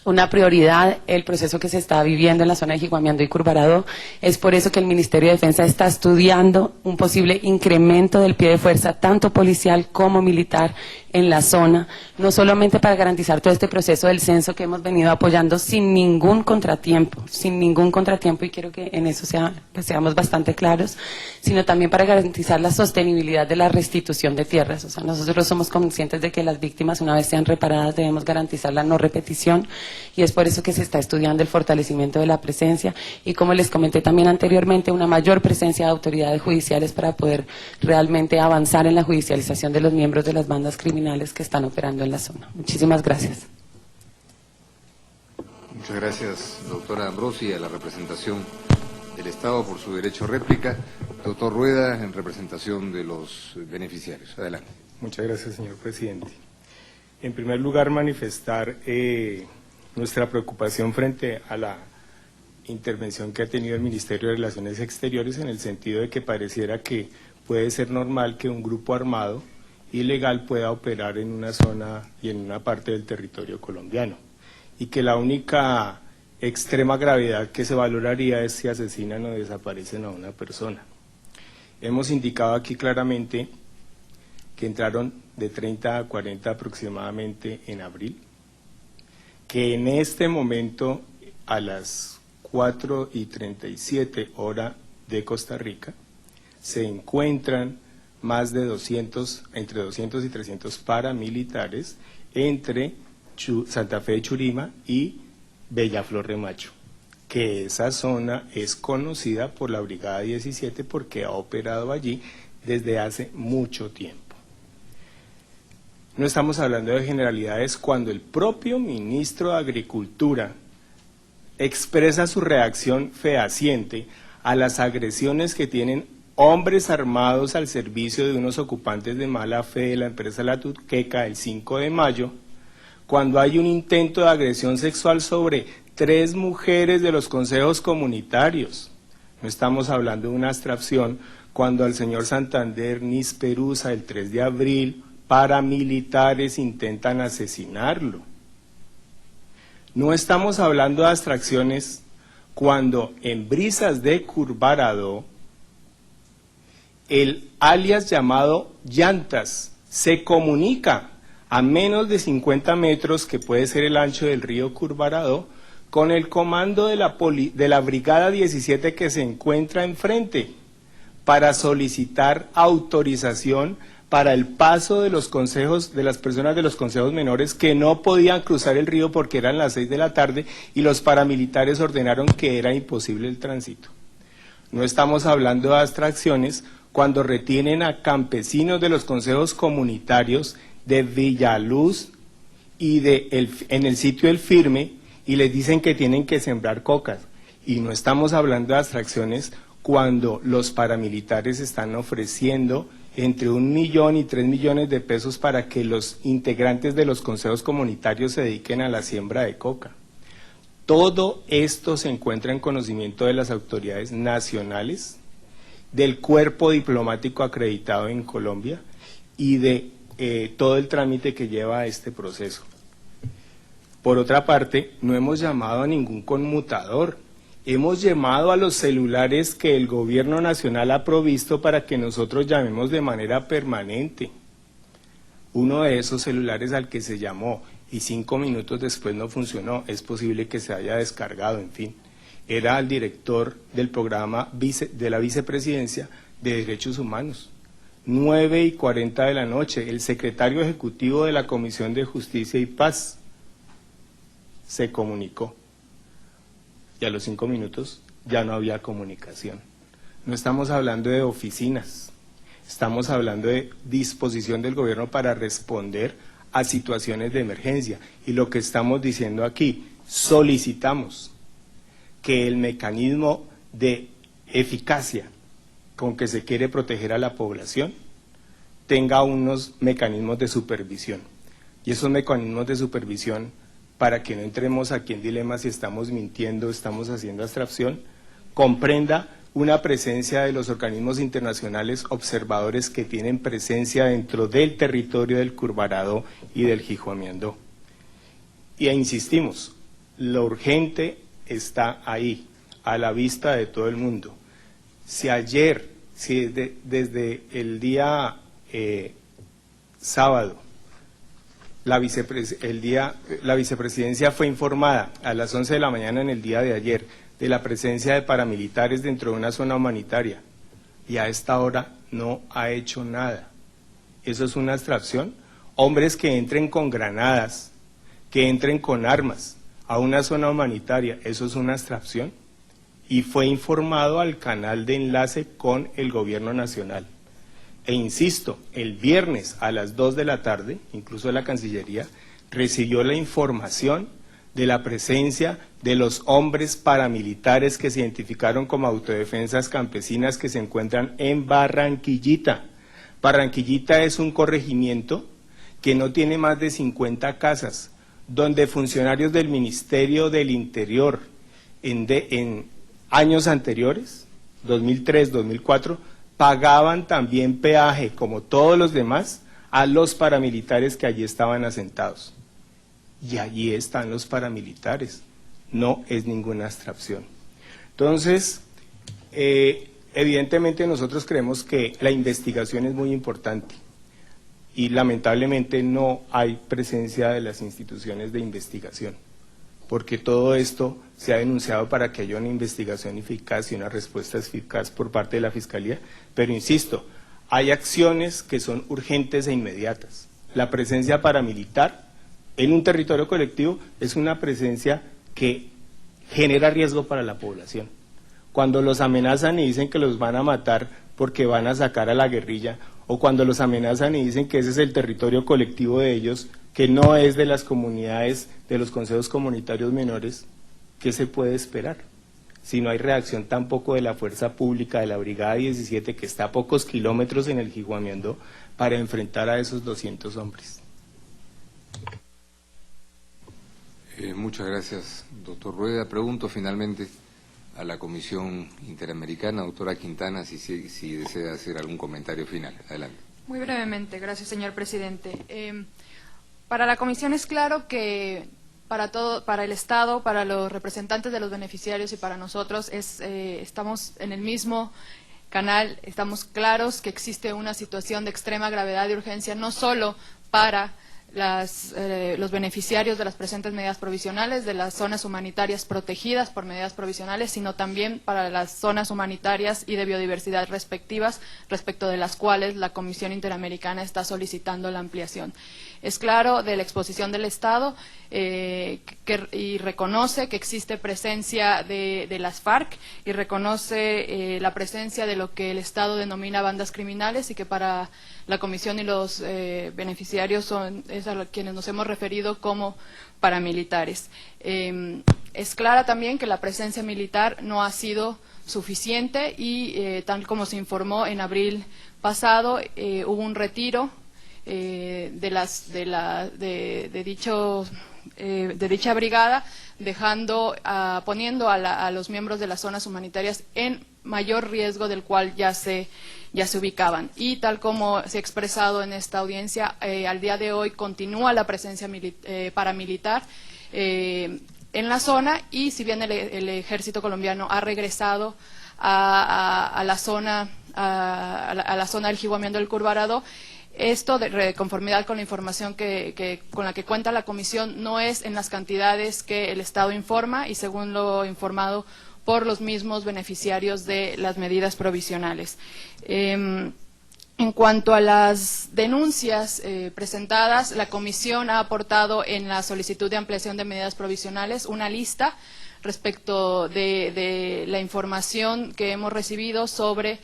una prioridad el proceso que se está viviendo en la zona de Jiguamiandó y Curvarado. Es por eso que el Ministerio de Defensa está estudiando un posible incremento del pie de fuerza, tanto policial como militar, en la zona, no solamente para garantizar todo este proceso del censo que hemos venido apoyando sin ningún contratiempo, y quiero que en eso seamos bastante claros, sino también para garantizar la sostenibilidad de la restitución de tierras. O sea, nosotros somos conscientes de que las víctimas, una vez sean reparadas, debemos garantizar la no repetición, y es por eso que se está estudiando el fortalecimiento de la presencia y, como les comenté también anteriormente, una mayor presencia de autoridades judiciales para poder realmente avanzar en la judicialización de los miembros de las bandas criminales que están operando en la zona. Muchísimas gracias. Muchas gracias, doctora Ambrosi, a la representación del Estado por su derecho a réplica. Doctor Rueda, en representación de los beneficiarios. Adelante. Muchas gracias, señor presidente. En primer lugar, manifestar nuestra preocupación frente a la intervención que ha tenido el Ministerio de Relaciones Exteriores, en el sentido de que pareciera que puede ser normal que un grupo armado ilegal pueda operar en una zona y en una parte del territorio colombiano, y que la única extrema gravedad que se valoraría es si asesinan o desaparecen a una persona. Hemos indicado aquí claramente que entraron de 30 a 40 aproximadamente en abril, que en este momento a las 4:37 hora de Costa Rica se encuentran más de 200, entre 200 y 300 paramilitares entre Santa Fe de Churima y Bellaflor Remacho, que esa zona es conocida por la Brigada 17 porque ha operado allí desde hace mucho tiempo. No estamos hablando de generalidades cuando el propio ministro de Agricultura expresa su reacción fehaciente a las agresiones que tienen hombres armados al servicio de unos ocupantes de mala fe de la empresa La Tuqueca el 5 de mayo, cuando hay un intento de agresión sexual sobre 3 mujeres de los consejos comunitarios. No estamos hablando de una abstracción cuando al señor Santander Nisperusa el 3 de abril paramilitares intentan asesinarlo. No estamos hablando de abstracciones cuando en Brisas de Curvarado el alias llamado Llantas se comunica a menos de 50 metros, que puede ser el ancho del río Curvarado, con el comando de la Brigada 17 que se encuentra enfrente, para solicitar autorización para el paso de los consejos, de las personas de los consejos menores que no podían cruzar el río porque eran las 6 de la tarde y los paramilitares ordenaron que era imposible el tránsito. No estamos hablando de abstracciones cuando retienen a campesinos de los consejos comunitarios de Villaluz y en el sitio El Firme y les dicen que tienen que sembrar cocas. Y no estamos hablando de abstracciones cuando los paramilitares están ofreciendo entre 1 millón y 3 millones de pesos para que los integrantes de los consejos comunitarios se dediquen a la siembra de coca. Todo esto se encuentra en conocimiento de las autoridades nacionales, del cuerpo diplomático acreditado en Colombia y de todo el trámite que lleva este proceso. Por otra parte, no hemos llamado a ningún conmutador, hemos llamado a los celulares que el gobierno nacional ha provisto para que nosotros llamemos de manera permanente. Uno de esos celulares al que se llamó y 5 minutos después no funcionó, es posible que se haya descargado, en fin, era el director del programa de la Vicepresidencia de Derechos Humanos. 9:40 de la noche, el secretario ejecutivo de la Comisión de Justicia y Paz se comunicó. Y a los 5 minutos ya no había comunicación. No estamos hablando de oficinas, estamos hablando de disposición del gobierno para responder a situaciones de emergencia. Y lo que estamos diciendo aquí, solicitamos que el mecanismo de eficacia con que se quiere proteger a la población tenga unos mecanismos de supervisión. Y esos mecanismos de supervisión, para que no entremos aquí en dilemas si estamos mintiendo, estamos haciendo abstracción, comprenda una presencia de los organismos internacionales observadores que tienen presencia dentro del territorio del Curvarado y del Jijua-Miandó. Y insistimos, lo urgente está ahí, a la vista de todo el mundo. Si ayer, desde el día sábado, la vicepresidencia fue informada a las 11 de la mañana en el día de ayer de la presencia de paramilitares dentro de una zona humanitaria y a esta hora no ha hecho nada. ¿Eso es una abstracción? Hombres que entren con granadas, que entren con armas a una zona humanitaria, ¿eso es una abstracción? Y fue informado al canal de enlace con el gobierno nacional. E insisto, el viernes a las 2 de la tarde, incluso la Cancillería, recibió la información de la presencia de los hombres paramilitares que se identificaron como autodefensas campesinas que se encuentran en Barranquillita. Barranquillita es un corregimiento que no tiene más de 50 casas, donde funcionarios del Ministerio del Interior en años anteriores, 2003, 2004, pagaban también peaje, como todos los demás, a los paramilitares que allí estaban asentados. Y allí están los paramilitares, no es ninguna abstracción. Entonces, evidentemente nosotros creemos que la investigación es muy importante y lamentablemente no hay presencia de las instituciones de investigación, porque todo esto se ha denunciado para que haya una investigación eficaz y una respuesta eficaz por parte de la Fiscalía, pero insisto, hay acciones que son urgentes e inmediatas. La presencia paramilitar en un territorio colectivo es una presencia que genera riesgo para la población. Cuando los amenazan y dicen que los van a matar porque van a sacar a la guerrilla, o cuando los amenazan y dicen que ese es el territorio colectivo de ellos, que no es de las comunidades, de los consejos comunitarios menores, ¿qué se puede esperar? Si no hay reacción tampoco de la fuerza pública de la Brigada 17, que está a pocos kilómetros en el Jijua-Miandó, para enfrentar a esos 200 hombres. Muchas gracias, doctor Rueda. Pregunto finalmente a la Comisión Interamericana, doctora Quintana, si desea hacer algún comentario final. Adelante. Muy brevemente, gracias, señor presidente. Para la Comisión es claro que para el Estado, para los representantes de los beneficiarios y para nosotros estamos en el mismo canal, estamos claros que existe una situación de extrema gravedad y urgencia, no solo para los beneficiarios de las presentes medidas provisionales de las zonas humanitarias protegidas por medidas provisionales, sino también para las zonas humanitarias y de biodiversidad respectivas, respecto de las cuales la Comisión Interamericana está solicitando la ampliación. Es claro de la exposición del Estado y reconoce que existe presencia de las FARC y reconoce la presencia de lo que el Estado denomina bandas criminales y que para la Comisión y los beneficiarios es a quienes nos hemos referido como paramilitares. Es clara también que la presencia militar no ha sido suficiente y tal como se informó en abril pasado, hubo un retiro de dicha brigada, poniendo a los miembros de las zonas humanitarias en mayor riesgo del cual ya se ubicaban. Y tal como se ha expresado en esta audiencia, al día de hoy continúa la presencia paramilitar en la zona, y si bien el ejército colombiano ha regresado a la zona del Jiguamiando del Curvarado, esto, de conformidad con la información con la que cuenta la Comisión, no es en las cantidades que el Estado informa y según lo informado por los mismos beneficiarios de las medidas provisionales. En cuanto a las denuncias presentadas, la Comisión ha aportado en la solicitud de ampliación de medidas provisionales una lista respecto de la información que hemos recibido sobre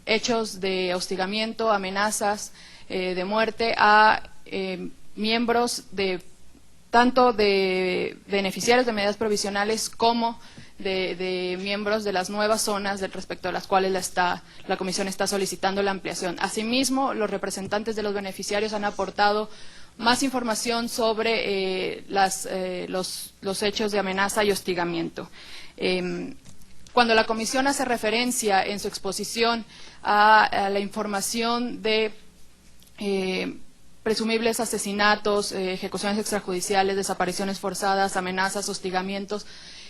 hechos de hostigamiento, amenazas de muerte a miembros tanto de beneficiarios de medidas provisionales como de miembros de las nuevas zonas respecto a las cuales la Comisión está solicitando la ampliación. Asimismo, los representantes de los beneficiarios han aportado más información sobre los hechos de amenaza y hostigamiento. Cuando la Comisión hace referencia en su exposición a la información de presumibles asesinatos, ejecuciones extrajudiciales, desapariciones forzadas, amenazas, hostigamientos,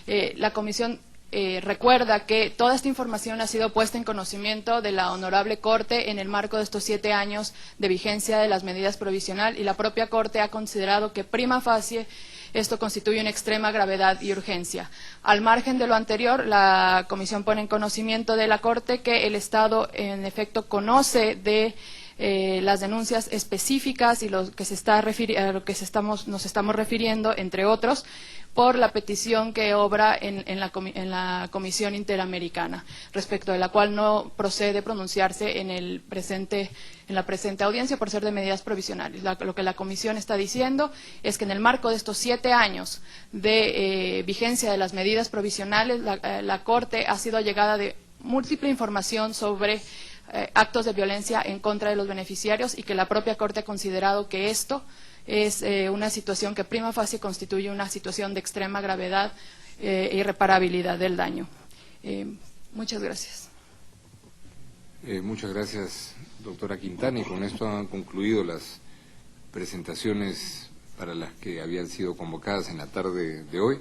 la Comisión recuerda que toda esta información ha sido puesta en conocimiento de la Honorable Corte en el marco de estos 7 años de vigencia de las medidas provisionales, y la propia Corte ha considerado que prima facie esto constituye una extrema gravedad y urgencia. Al margen de lo anterior, la Comisión pone en conocimiento de la Corte que el Estado, en efecto, conoce de las denuncias específicas y lo que a lo que nos estamos refiriendo, entre otros, por la petición que obra en la Comisión Interamericana, respecto de la cual no procede pronunciarse en la presente audiencia por ser de medidas provisionales. Lo que la Comisión está diciendo es que en el marco de estos 7 años de vigencia de las medidas provisionales, la Corte ha sido allegada de múltiple información sobre actos de violencia en contra de los beneficiarios y que la propia Corte ha considerado que esto es una situación que prima facie constituye una situación de extrema gravedad e irreparabilidad del daño. Muchas gracias. Muchas gracias, doctora Quintana, y con esto han concluido las presentaciones para las que habían sido convocadas en la tarde de hoy.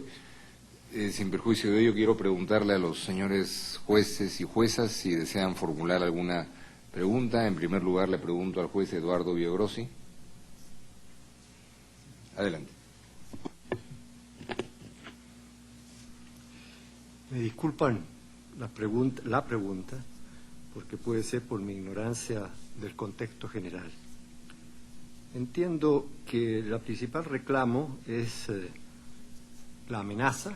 Sin perjuicio de ello, quiero preguntarle a los señores jueces y juezas si desean formular alguna pregunta. En primer lugar, le pregunto al juez Eduardo Villagrossi. Adelante. Me disculpan la pregunta, porque puede ser por mi ignorancia del contexto general. Entiendo que el principal reclamo es la amenaza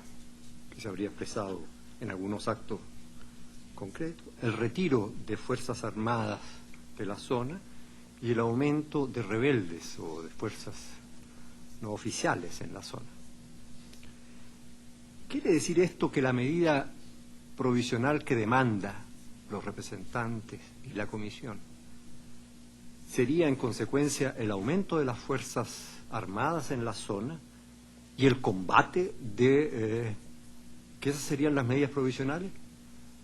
que se habría expresado en algunos actos concretos, el retiro de fuerzas armadas de la zona y el aumento de rebeldes o de fuerzas no oficiales en la zona. ¿Quiere decir esto que la medida provisional que demanda los representantes y la Comisión sería en consecuencia el aumento de las fuerzas armadas en la zona y el combate que esas serían las medidas provisionales?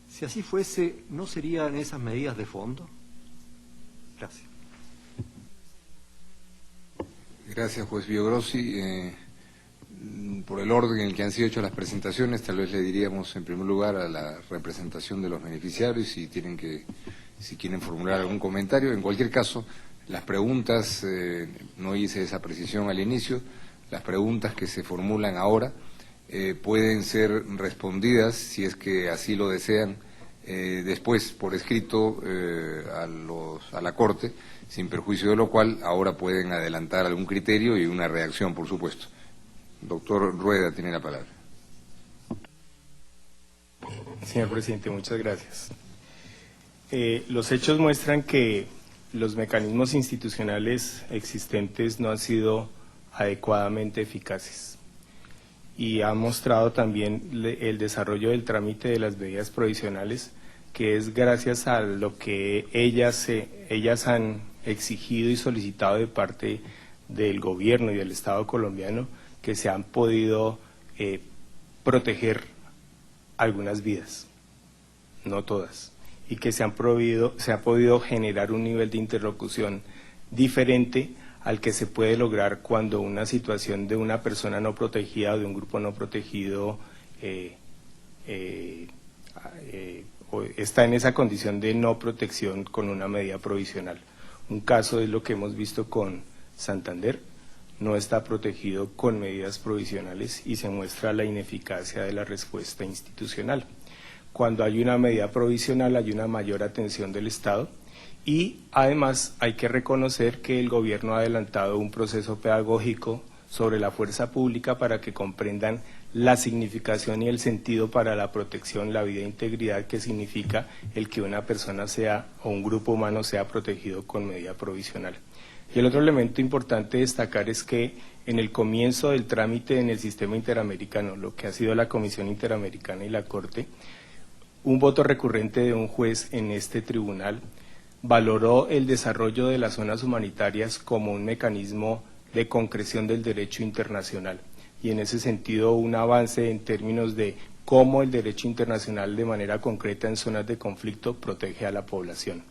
Si así fuese, ¿no serían esas medidas de fondo? Gracias. Gracias, juez Villagrossi. Por el orden en el que han sido hechas las presentaciones, tal vez le diríamos en primer lugar a la representación de los beneficiarios si quieren formular algún comentario. En cualquier caso, Las preguntas, no hice esa precisión al inicio, las preguntas que se formulan ahora pueden ser respondidas, si es que así lo desean, después por escrito a la Corte, sin perjuicio de lo cual ahora pueden adelantar algún criterio y una reacción, por supuesto. Doctor Rueda tiene la palabra. Señor presidente, muchas gracias. Los hechos muestran que los mecanismos institucionales existentes no han sido adecuadamente eficaces y ha mostrado también el desarrollo del trámite de las medidas provisionales, que es gracias a lo que ellas han exigido y solicitado de parte del gobierno y del Estado colombiano, que se han podido proteger algunas vidas, no todas, y que se ha podido generar un nivel de interlocución diferente al que se puede lograr cuando una situación de una persona no protegida o de un grupo no protegido está en esa condición de no protección con una medida provisional. Un caso es lo que hemos visto con Santander, no está protegido con medidas provisionales y se muestra la ineficacia de la respuesta institucional. Cuando hay una medida provisional hay una mayor atención del Estado y además hay que reconocer que el gobierno ha adelantado un proceso pedagógico sobre la fuerza pública para que comprendan la significación y el sentido para la protección, la vida e integridad que significa el que una persona sea o un grupo humano sea protegido con medida provisional. Y el otro elemento importante destacar es que en el comienzo del trámite en el sistema interamericano, lo que ha sido la Comisión Interamericana y la Corte, un voto recurrente de un juez en este tribunal valoró el desarrollo de las zonas humanitarias como un mecanismo de concreción del derecho internacional y en ese sentido un avance en términos de cómo el derecho internacional de manera concreta en zonas de conflicto protege a la población.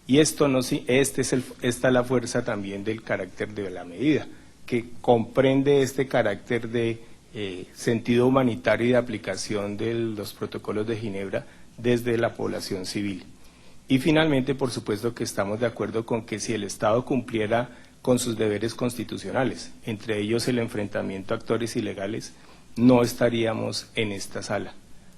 Y esta es la fuerza también del carácter de la medida, que comprende este carácter de sentido humanitario y de aplicación de los protocolos de Ginebra desde la población civil. Y finalmente, por supuesto que estamos de acuerdo con que si el Estado cumpliera con sus deberes constitucionales, entre ellos el enfrentamiento a actores ilegales, no estaríamos en esta sala.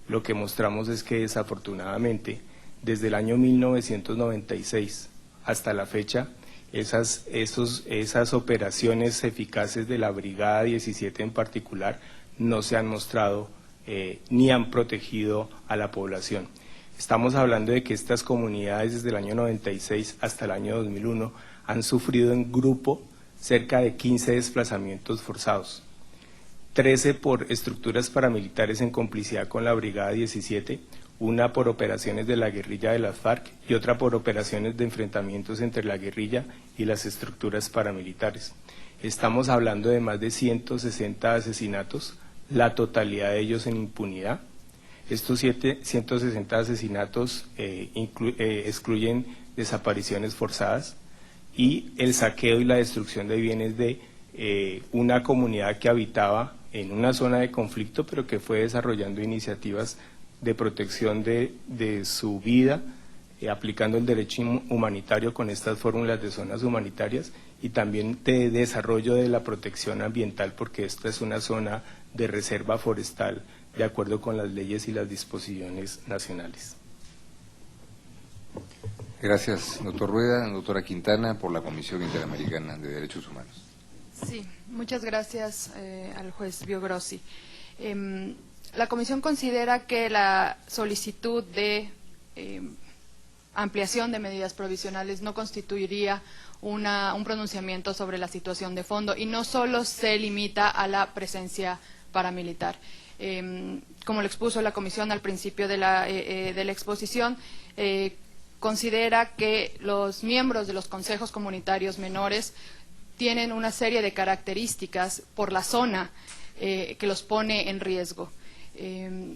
Lo que mostramos es que desafortunadamente, desde el año 1996 hasta la fecha, esas operaciones eficaces de la Brigada 17 en particular no se han mostrado ni han protegido a la población. Estamos hablando de que estas comunidades desde el año 96 hasta el año 2001 han sufrido en grupo cerca de 15 desplazamientos forzados, 13 por estructuras paramilitares en complicidad con la Brigada 17, una por operaciones de la guerrilla de las FARC y otra por operaciones de enfrentamientos entre la guerrilla y las estructuras paramilitares. Estamos hablando de más de 160 asesinatos, la totalidad de ellos en impunidad. Estos 160 asesinatos excluyen desapariciones forzadas y el saqueo y la destrucción de bienes de una comunidad que habitaba en una zona de conflicto, pero que fue desarrollando iniciativas de protección de su vida, aplicando el derecho humanitario con estas fórmulas de zonas humanitarias y también de desarrollo de la protección ambiental, porque esta es una zona de reserva forestal de acuerdo con las leyes y las disposiciones nacionales. Gracias, doctor Rueda. Doctora Quintana, por la Comisión Interamericana de Derechos Humanos. Sí, muchas gracias al juez Biogrossi. La Comisión considera que la solicitud de ampliación de medidas provisionales no constituiría un pronunciamiento sobre la situación de fondo y no solo se limita a la presencia paramilitar. Como lo expuso la Comisión al principio de la exposición, considera que los miembros de los consejos comunitarios menores tienen una serie de características por la zona que los pone en riesgo.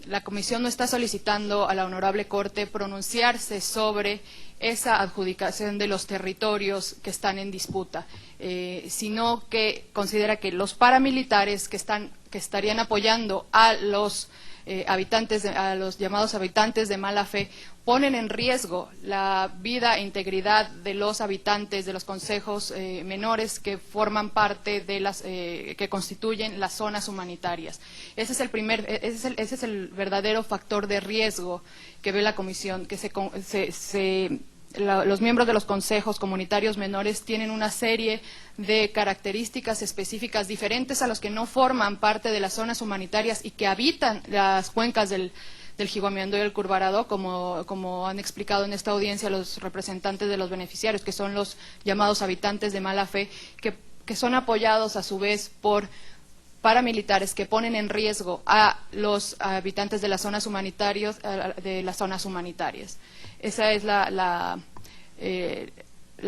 La Comisión no está solicitando a la Honorable Corte pronunciarse sobre esa adjudicación de los territorios que están en disputa, sino que considera que los paramilitares que estarían apoyando a los a los llamados habitantes de mala fe, ponen en riesgo la vida e integridad de los habitantes de los consejos menores que forman parte de que constituyen las zonas humanitarias. Ese es el verdadero factor de riesgo que ve la Comisión, que los miembros de los consejos comunitarios menores tienen una serie de características específicas diferentes a los que no forman parte de las zonas humanitarias y que habitan las cuencas del Jiguamiandó y el Curvarado, como han explicado en esta audiencia los representantes de los beneficiarios, que son los llamados habitantes de mala fe, que son apoyados a su vez por paramilitares que ponen en riesgo a los habitantes de las zonas humanitarias. Esa es la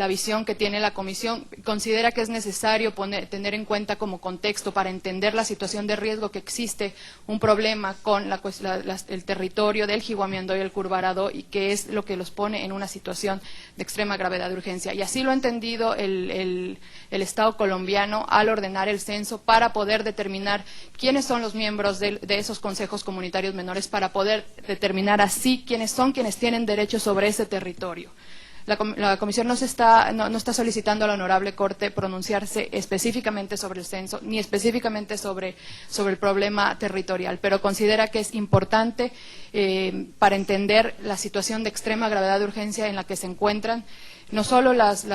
visión que tiene la Comisión. Considera que es necesario tener en cuenta como contexto para entender la situación de riesgo que existe un problema con el territorio del Jiguamiandó y el Curvarado, y que es lo que los pone en una situación de extrema gravedad de urgencia. Y así lo ha entendido el Estado colombiano al ordenar el censo para poder determinar quiénes son los miembros de esos consejos comunitarios menores, para poder determinar así quiénes son quienes tienen derecho sobre ese territorio. La Comisión no está solicitando a la Honorable Corte pronunciarse específicamente sobre el censo, ni específicamente sobre el problema territorial, pero considera que es importante para entender la situación de extrema gravedad de urgencia en la que se encuentran no solo las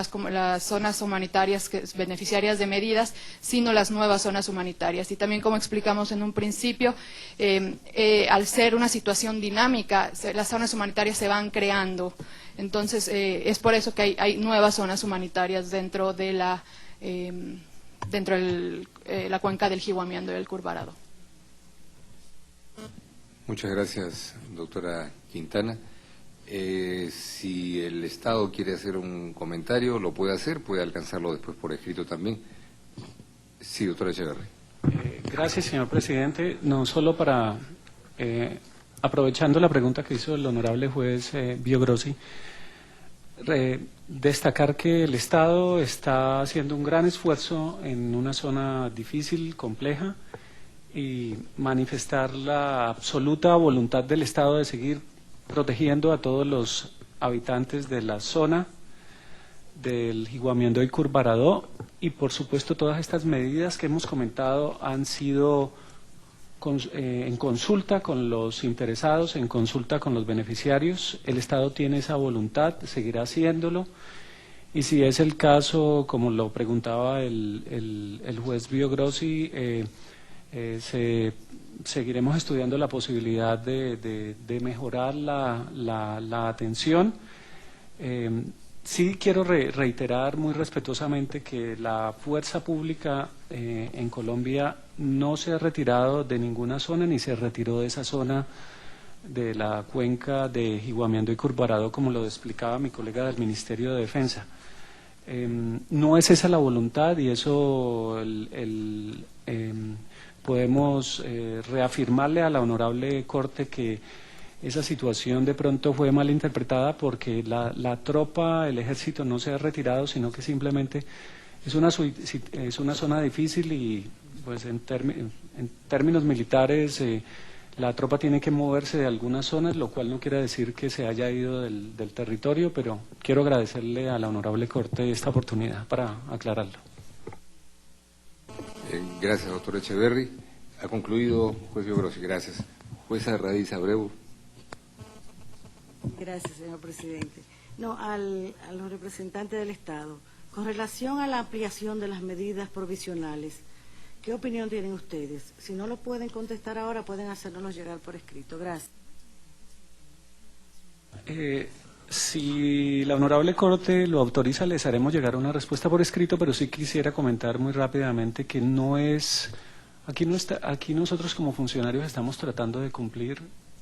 zonas humanitarias beneficiarias de medidas, sino las nuevas zonas humanitarias. Y también, como explicamos en un principio, al ser una situación dinámica, las zonas humanitarias se van creando. Entonces, es por eso que hay nuevas zonas humanitarias dentro de la cuenca del Jiguamiandó y el Curvarado. Muchas gracias, doctora Quintana. Si el Estado quiere hacer un comentario, lo puede hacer, puede alcanzarlo después por escrito también. Sí, doctora Echeverri. Gracias, señor presidente. No solo para, aprovechando la pregunta que hizo el honorable juez Biogrossi, destacar que el Estado está haciendo un gran esfuerzo en una zona difícil, compleja, y manifestar la absoluta voluntad del Estado de seguir protegiendo a todos los habitantes de la zona del Jiguamiandó y Curvarado, y por supuesto todas estas medidas que hemos comentado han sido en consulta con los interesados, en consulta con los beneficiarios. El Estado tiene esa voluntad, seguirá haciéndolo, y si es el caso, como lo preguntaba el juez Biogrossi, seguiremos estudiando la posibilidad de mejorar la atención. Sí quiero reiterar muy respetuosamente que la fuerza pública en Colombia no se ha retirado de ninguna zona, ni se retiró de esa zona de la cuenca de Jiguamiandó y Curvarado, como lo explicaba mi colega del Ministerio de Defensa. No es esa la voluntad, y eso podemos reafirmarle a la Honorable Corte que esa situación de pronto fue mal interpretada, porque la tropa, el ejército no se ha retirado, sino que simplemente es una zona difícil, y pues en términos militares la tropa tiene que moverse de algunas zonas, lo cual no quiere decir que se haya ido del territorio, pero quiero agradecerle a la Honorable Corte esta oportunidad para aclararlo. Gracias, doctor Echeverri. Ha concluido, juez Biogrossi. Gracias. Jueza Radiz Abreu. Gracias, señor presidente. No, a los representantes del Estado, con relación a la ampliación de las medidas provisionales, ¿qué opinión tienen ustedes? Si no lo pueden contestar ahora, pueden hacérnoslo llegar por escrito. Gracias. Si la Honorable Corte lo autoriza, les haremos llegar una respuesta por escrito, pero sí quisiera comentar muy rápidamente que no es... Aquí nosotros como funcionarios estamos tratando de cumplir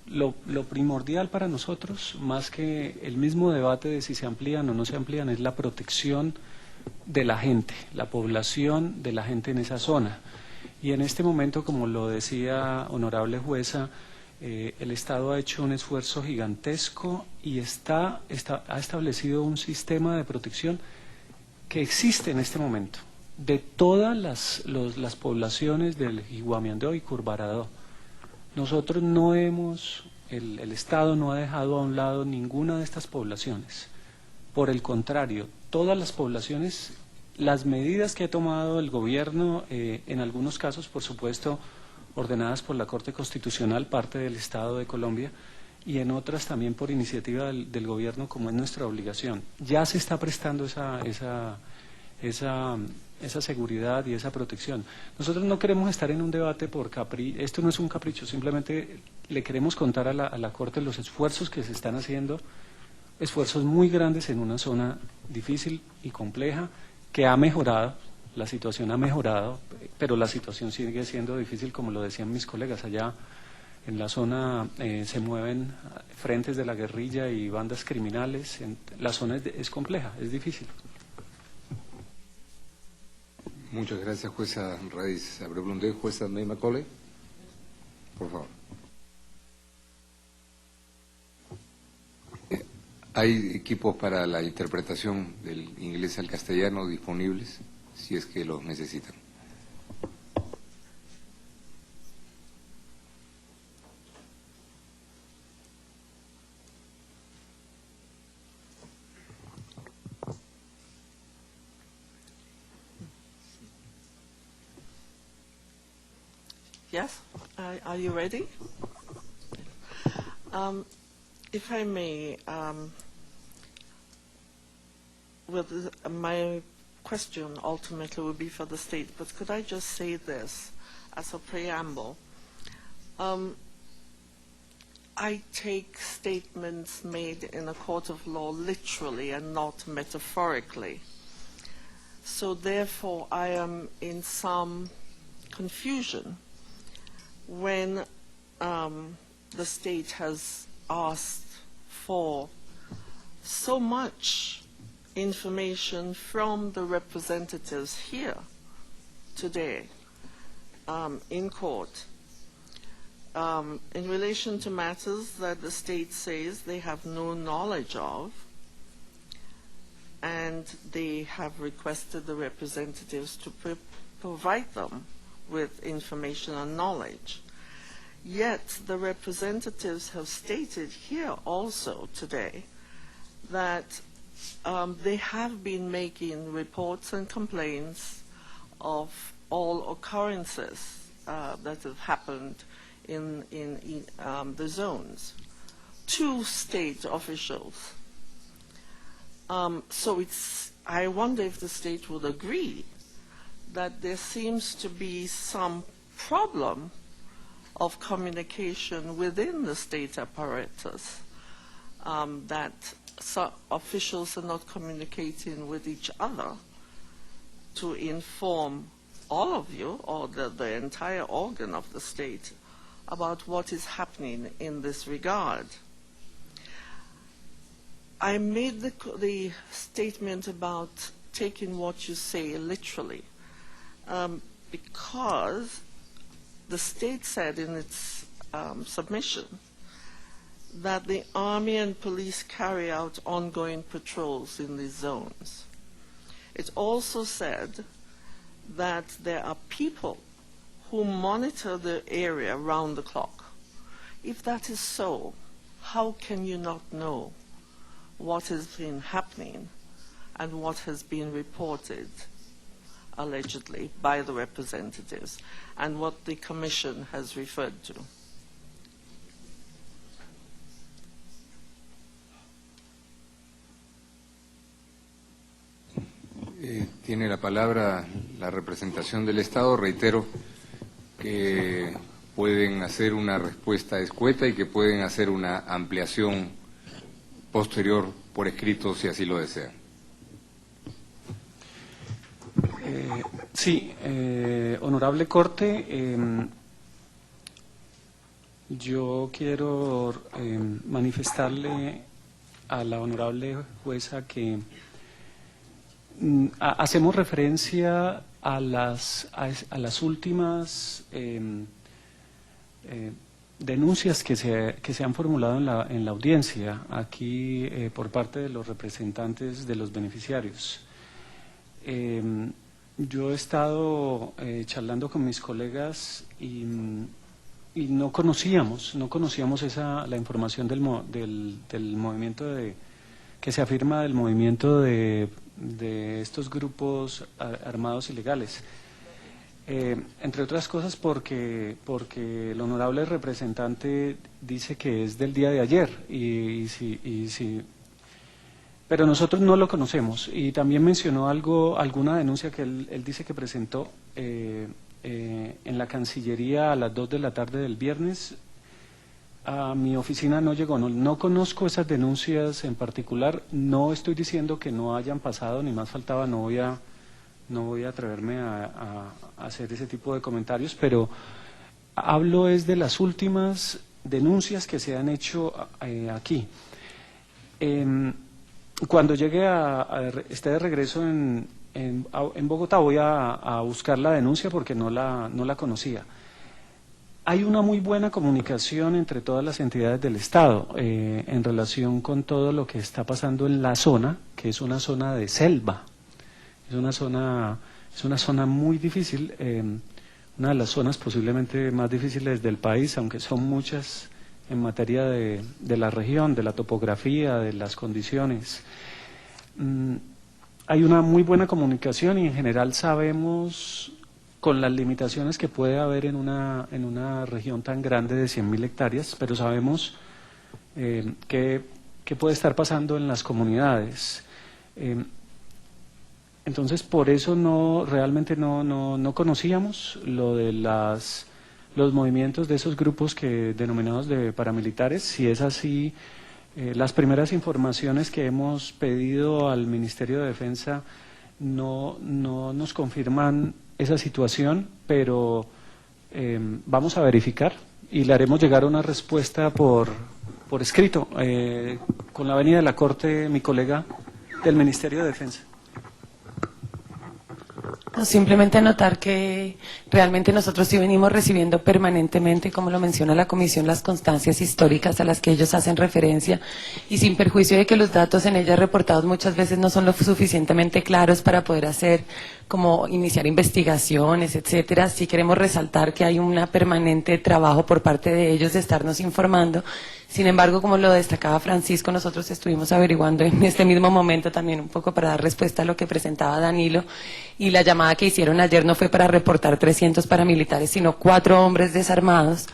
lo primordial para nosotros, más que el mismo debate de si se amplían o no se amplían, es la protección de la gente, la población de la gente en esa zona. Y en este momento, como lo decía honorable jueza, el Estado ha hecho un esfuerzo gigantesco y ha establecido un sistema de protección que existe en este momento de todas las poblaciones del Jiguamiandó y Curvarado. Nosotros el Estado no ha dejado a un lado ninguna de estas poblaciones. Por el contrario, todas las poblaciones, las medidas que ha tomado el gobierno, en algunos casos, por supuesto, ordenadas por la Corte Constitucional, parte del Estado de Colombia, y en otras también por iniciativa del gobierno, como es nuestra obligación. Ya se está prestando esa seguridad y esa protección. Nosotros no queremos estar en un debate por capricho, esto no es un capricho, simplemente le queremos contar a la Corte los esfuerzos que se están haciendo, esfuerzos muy grandes en una zona difícil y compleja, que ha mejorado, la situación ha mejorado, pero la situación sigue siendo difícil, como lo decían mis colegas. Allá en la zona se mueven frentes de la guerrilla y bandas criminales, la zona es compleja, es difícil. Muchas gracias, jueza Raiz Abreu-Blondel. Jueza May Macaulay, por favor. ¿Hay equipos para la interpretación del inglés al castellano disponibles, si es que los necesitan? Yes, are you ready? If I may, my question ultimately will be for the state, but could I just say this as a preamble? I take statements made in a court of law literally and not metaphorically. So therefore, I am in some confusion when the state has asked for so much information from the representatives here today in court in relation to matters that the state says they have no knowledge of, and they have requested the representatives to provide them with information and knowledge. Yet the representatives have stated here also today that they have been making reports and complaints of all occurrences that have happened in the zones to state officials. So I wonder if the state would agree that there seems to be some problem of communication within the state apparatus, that officials are not communicating with each other to inform all of you or the entire organ of the state about what is happening in this regard. I made the statement about taking what you say literally because the state said in its submission that the army and police carry out ongoing patrols in these zones. It also said that there are people who monitor the area round the clock. If that is so, how can you not know what has been happening and what has been reported allegedly by the representatives and what the Commission has referred to? Tiene la palabra la representación del Estado. Reitero que pueden hacer una respuesta escueta y que pueden hacer una ampliación posterior por escrito si así lo desean. Sí, honorable Corte, yo quiero manifestarle a la honorable jueza que hacemos referencia a las últimas denuncias que se han formulado en la audiencia aquí por parte de los representantes de los beneficiarios. Yo he estado charlando con mis colegas y no conocíamos la información del movimiento que se afirma del movimiento de estos grupos armados ilegales. Entre otras cosas porque el honorable representante dice que es del día de ayer pero nosotros no lo conocemos, y también mencionó alguna denuncia que él dice que presentó en la Cancillería a las 2 de la tarde del viernes. A mi oficina no llegó, no conozco esas denuncias en particular, no estoy diciendo que no hayan pasado, ni más faltaba, no voy a atreverme a hacer ese tipo de comentarios, pero hablo es de las últimas denuncias que se han hecho aquí. Cuando llegue esté de regreso en Bogotá voy a buscar la denuncia porque no la conocía. Hay una muy buena comunicación entre todas las entidades del Estado en relación con todo lo que está pasando en la zona, que es una zona de selva. Es una zona muy difícil, una de las zonas posiblemente más difíciles del país, aunque son muchas en materia de la región, de la topografía, de las condiciones. Hay una muy buena comunicación y en general sabemos, con las limitaciones que puede haber en una región tan grande de 100.000 hectáreas, pero sabemos qué puede estar pasando en las comunidades. Entonces, por eso realmente no conocíamos lo de los movimientos de esos grupos denominados de paramilitares. Si es así, las primeras informaciones que hemos pedido al Ministerio de Defensa no nos confirman esa situación, pero vamos a verificar y le haremos llegar una respuesta por escrito, con la venida de la Corte, mi colega del Ministerio de Defensa. Simplemente anotar que realmente nosotros sí venimos recibiendo permanentemente, como lo menciona la Comisión, las constancias históricas a las que ellos hacen referencia, y sin perjuicio de que los datos en ellas reportados muchas veces no son lo suficientemente claros para poder hacer, como iniciar investigaciones, etcétera. Sí queremos resaltar que hay un permanente trabajo por parte de ellos de estarnos informando. Sin embargo, como lo destacaba Francisco, nosotros estuvimos averiguando en este mismo momento también un poco para dar respuesta a lo que presentaba Danilo, y la llamada que hicieron ayer no fue para reportar 300 paramilitares, sino 4 hombres desarmados,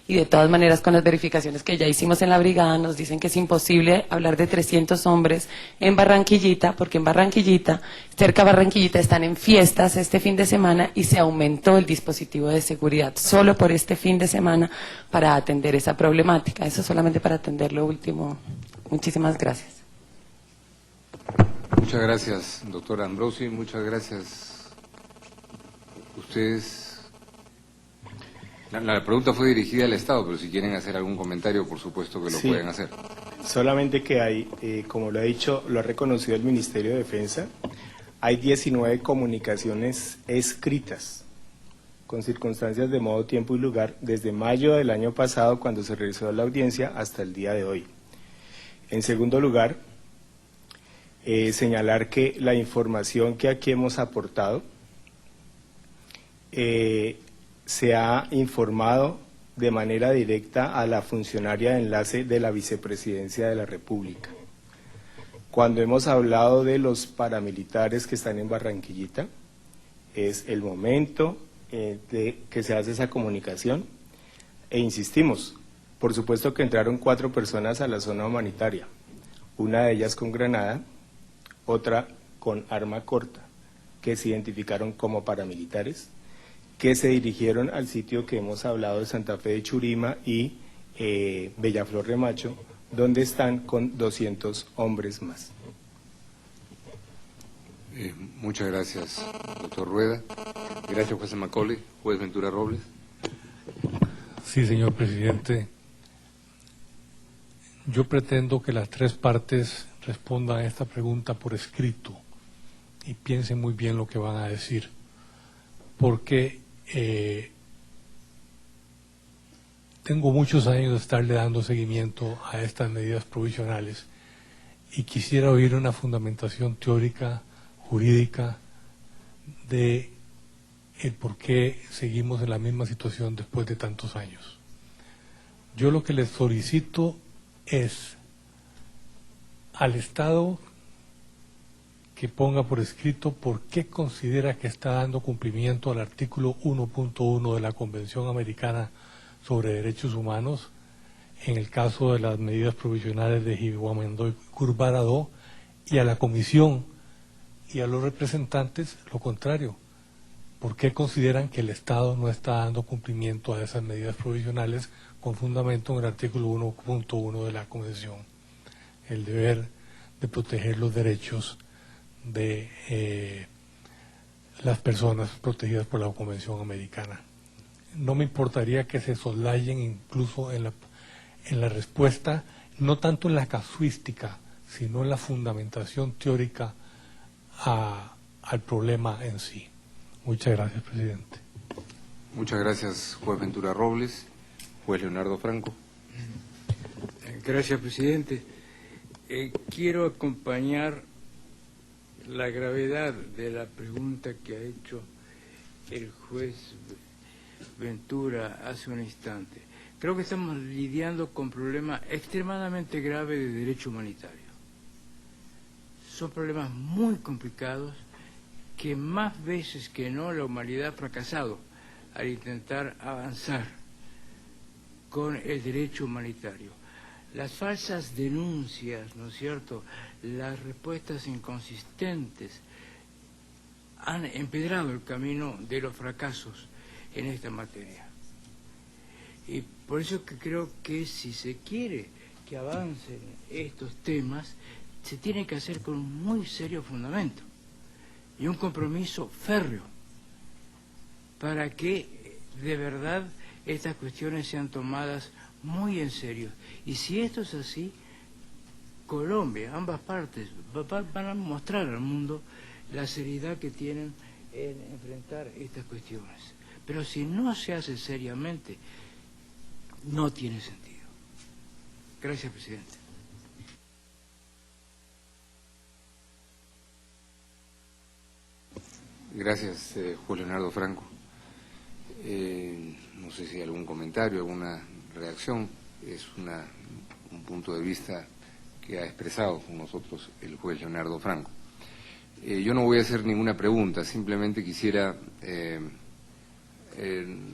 y de todas maneras con las verificaciones que ya hicimos en la brigada nos dicen que es imposible hablar de 300 hombres en Barranquillita, porque en Barranquillita, cerca de Barranquillita, están en fiestas este fin de semana y se aumentó el dispositivo de seguridad solo por este fin de semana para atender esa problemática. Eso solamente para atender lo último. Muchísimas gracias. Muchas gracias, doctora Ambrosi, muchas gracias. Ustedes... La pregunta fue dirigida al Estado, pero si quieren hacer algún comentario, por supuesto que lo pueden hacer. Solamente que hay, como lo ha dicho, lo ha reconocido el Ministerio de Defensa, hay 19 comunicaciones escritas con circunstancias de modo, tiempo y lugar desde mayo del año pasado, cuando se realizó la audiencia, hasta el día de hoy. En segundo lugar, señalar que la información que aquí hemos aportado se ha informado de manera directa a la funcionaria de enlace de la Vicepresidencia de la República. Cuando hemos hablado de los paramilitares que están en Barranquillita, es el momento de que se hace esa comunicación, e insistimos, por supuesto que entraron 4 personas a la zona humanitaria, una de ellas con granada, otra con arma corta, que se identificaron como paramilitares, que se dirigieron al sitio que hemos hablado de Santa Fe de Churima y Bellaflor Remacho, donde están con 200 hombres más. Muchas gracias, doctor Rueda. Gracias, juez Macaulay. Juez Ventura Robles. Sí, señor presidente. Yo pretendo que las 3 partes respondan a esta pregunta por escrito y piensen muy bien lo que van a decir, porque tengo muchos años de estarle dando seguimiento a estas medidas provisionales y quisiera oír una fundamentación teórica, jurídica, de el por qué seguimos en la misma situación después de tantos años. Yo lo que les solicito es al Estado que ponga por escrito por qué considera que está dando cumplimiento al artículo 1.1 de la Convención Americana sobre Derechos Humanos en el caso de las medidas provisionales de Hibiguamendó y Curvarado, y a la Comisión y a los representantes lo contrario. ¿Por qué consideran que el Estado no está dando cumplimiento a esas medidas provisionales con fundamento en el artículo 1.1 de la Convención? El deber de proteger los derechos de las personas protegidas por la Convención Americana. No me importaría que se soslayen incluso en la respuesta, no tanto en la casuística, sino en la fundamentación teórica al problema en sí. Muchas gracias, presidente. Muchas gracias, juez Ventura Robles. Juez Leonardo Franco. Gracias, presidente. Quiero acompañar la gravedad de la pregunta que ha hecho el juez Ventura hace un instante. Creo que estamos lidiando con problemas extremadamente graves de derecho humanitario. Son problemas muy complicados que más veces que no la humanidad ha fracasado al intentar avanzar con el derecho humanitario. Las falsas denuncias, ¿no es cierto?, las respuestas inconsistentes han empedrado el camino de los fracasos en esta materia. Y por eso que creo que si se quiere que avancen estos temas, se tiene que hacer con un muy serio fundamento y un compromiso férreo para que de verdad estas cuestiones sean tomadas muy en serio. Y si esto es así, Colombia, ambas partes, van a mostrar al mundo la seriedad que tienen en enfrentar estas cuestiones. Pero si no se hace seriamente, no tiene sentido. Gracias, presidente. Gracias, juez Leonardo Franco. No sé si hay algún comentario, alguna reacción. Es un punto de vista que ha expresado con nosotros el juez Leonardo Franco. Yo no voy a hacer ninguna pregunta, simplemente quisiera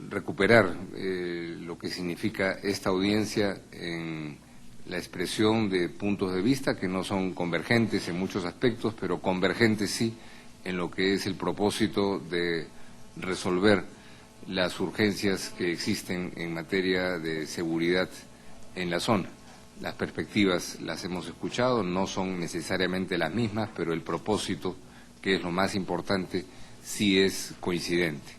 recuperar lo que significa esta audiencia en la expresión de puntos de vista que no son convergentes en muchos aspectos, pero convergentes sí en lo que es el propósito de resolver las urgencias que existen en materia de seguridad en la zona. Las perspectivas las hemos escuchado, no son necesariamente las mismas, pero el propósito, que es lo más importante, sí es coincidente.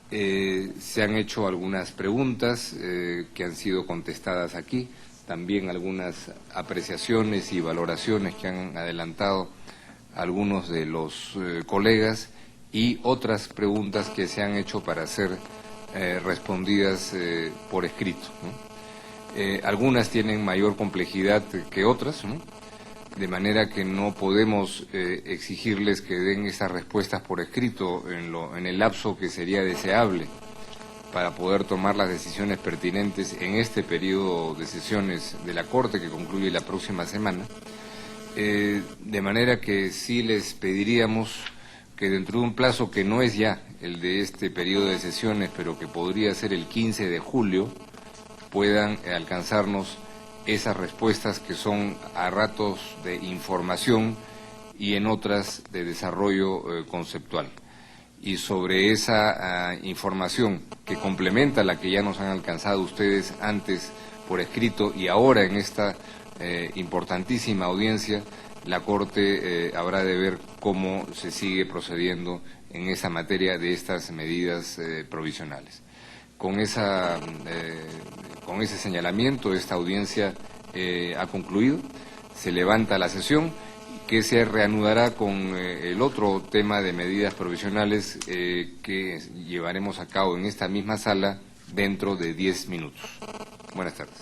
Se han hecho algunas preguntas que han sido contestadas aquí, también algunas apreciaciones y valoraciones que han adelantado algunos de los colegas y otras preguntas que se han hecho para ser respondidas por escrito, ¿no? Algunas tienen mayor complejidad que otras, ¿no? De manera que no podemos exigirles que den esas respuestas por escrito en el lapso que sería deseable para poder tomar las decisiones pertinentes en este periodo de sesiones de la Corte que concluye la próxima semana. De manera que sí les pediríamos que dentro de un plazo que no es ya el de este periodo de sesiones, pero que podría ser el 15 de julio, puedan alcanzarnos esas respuestas que son a ratos de información y en otras de desarrollo conceptual. Y sobre esa información que complementa la que ya nos han alcanzado ustedes antes por escrito y ahora en esta importantísima audiencia, la Corte habrá de ver cómo se sigue procediendo en esa materia de estas medidas provisionales. Con ese señalamiento, esta audiencia ha concluido, se levanta la sesión, que se reanudará con el otro tema de medidas provisionales que llevaremos a cabo en esta misma sala dentro de 10 minutos. Buenas tardes.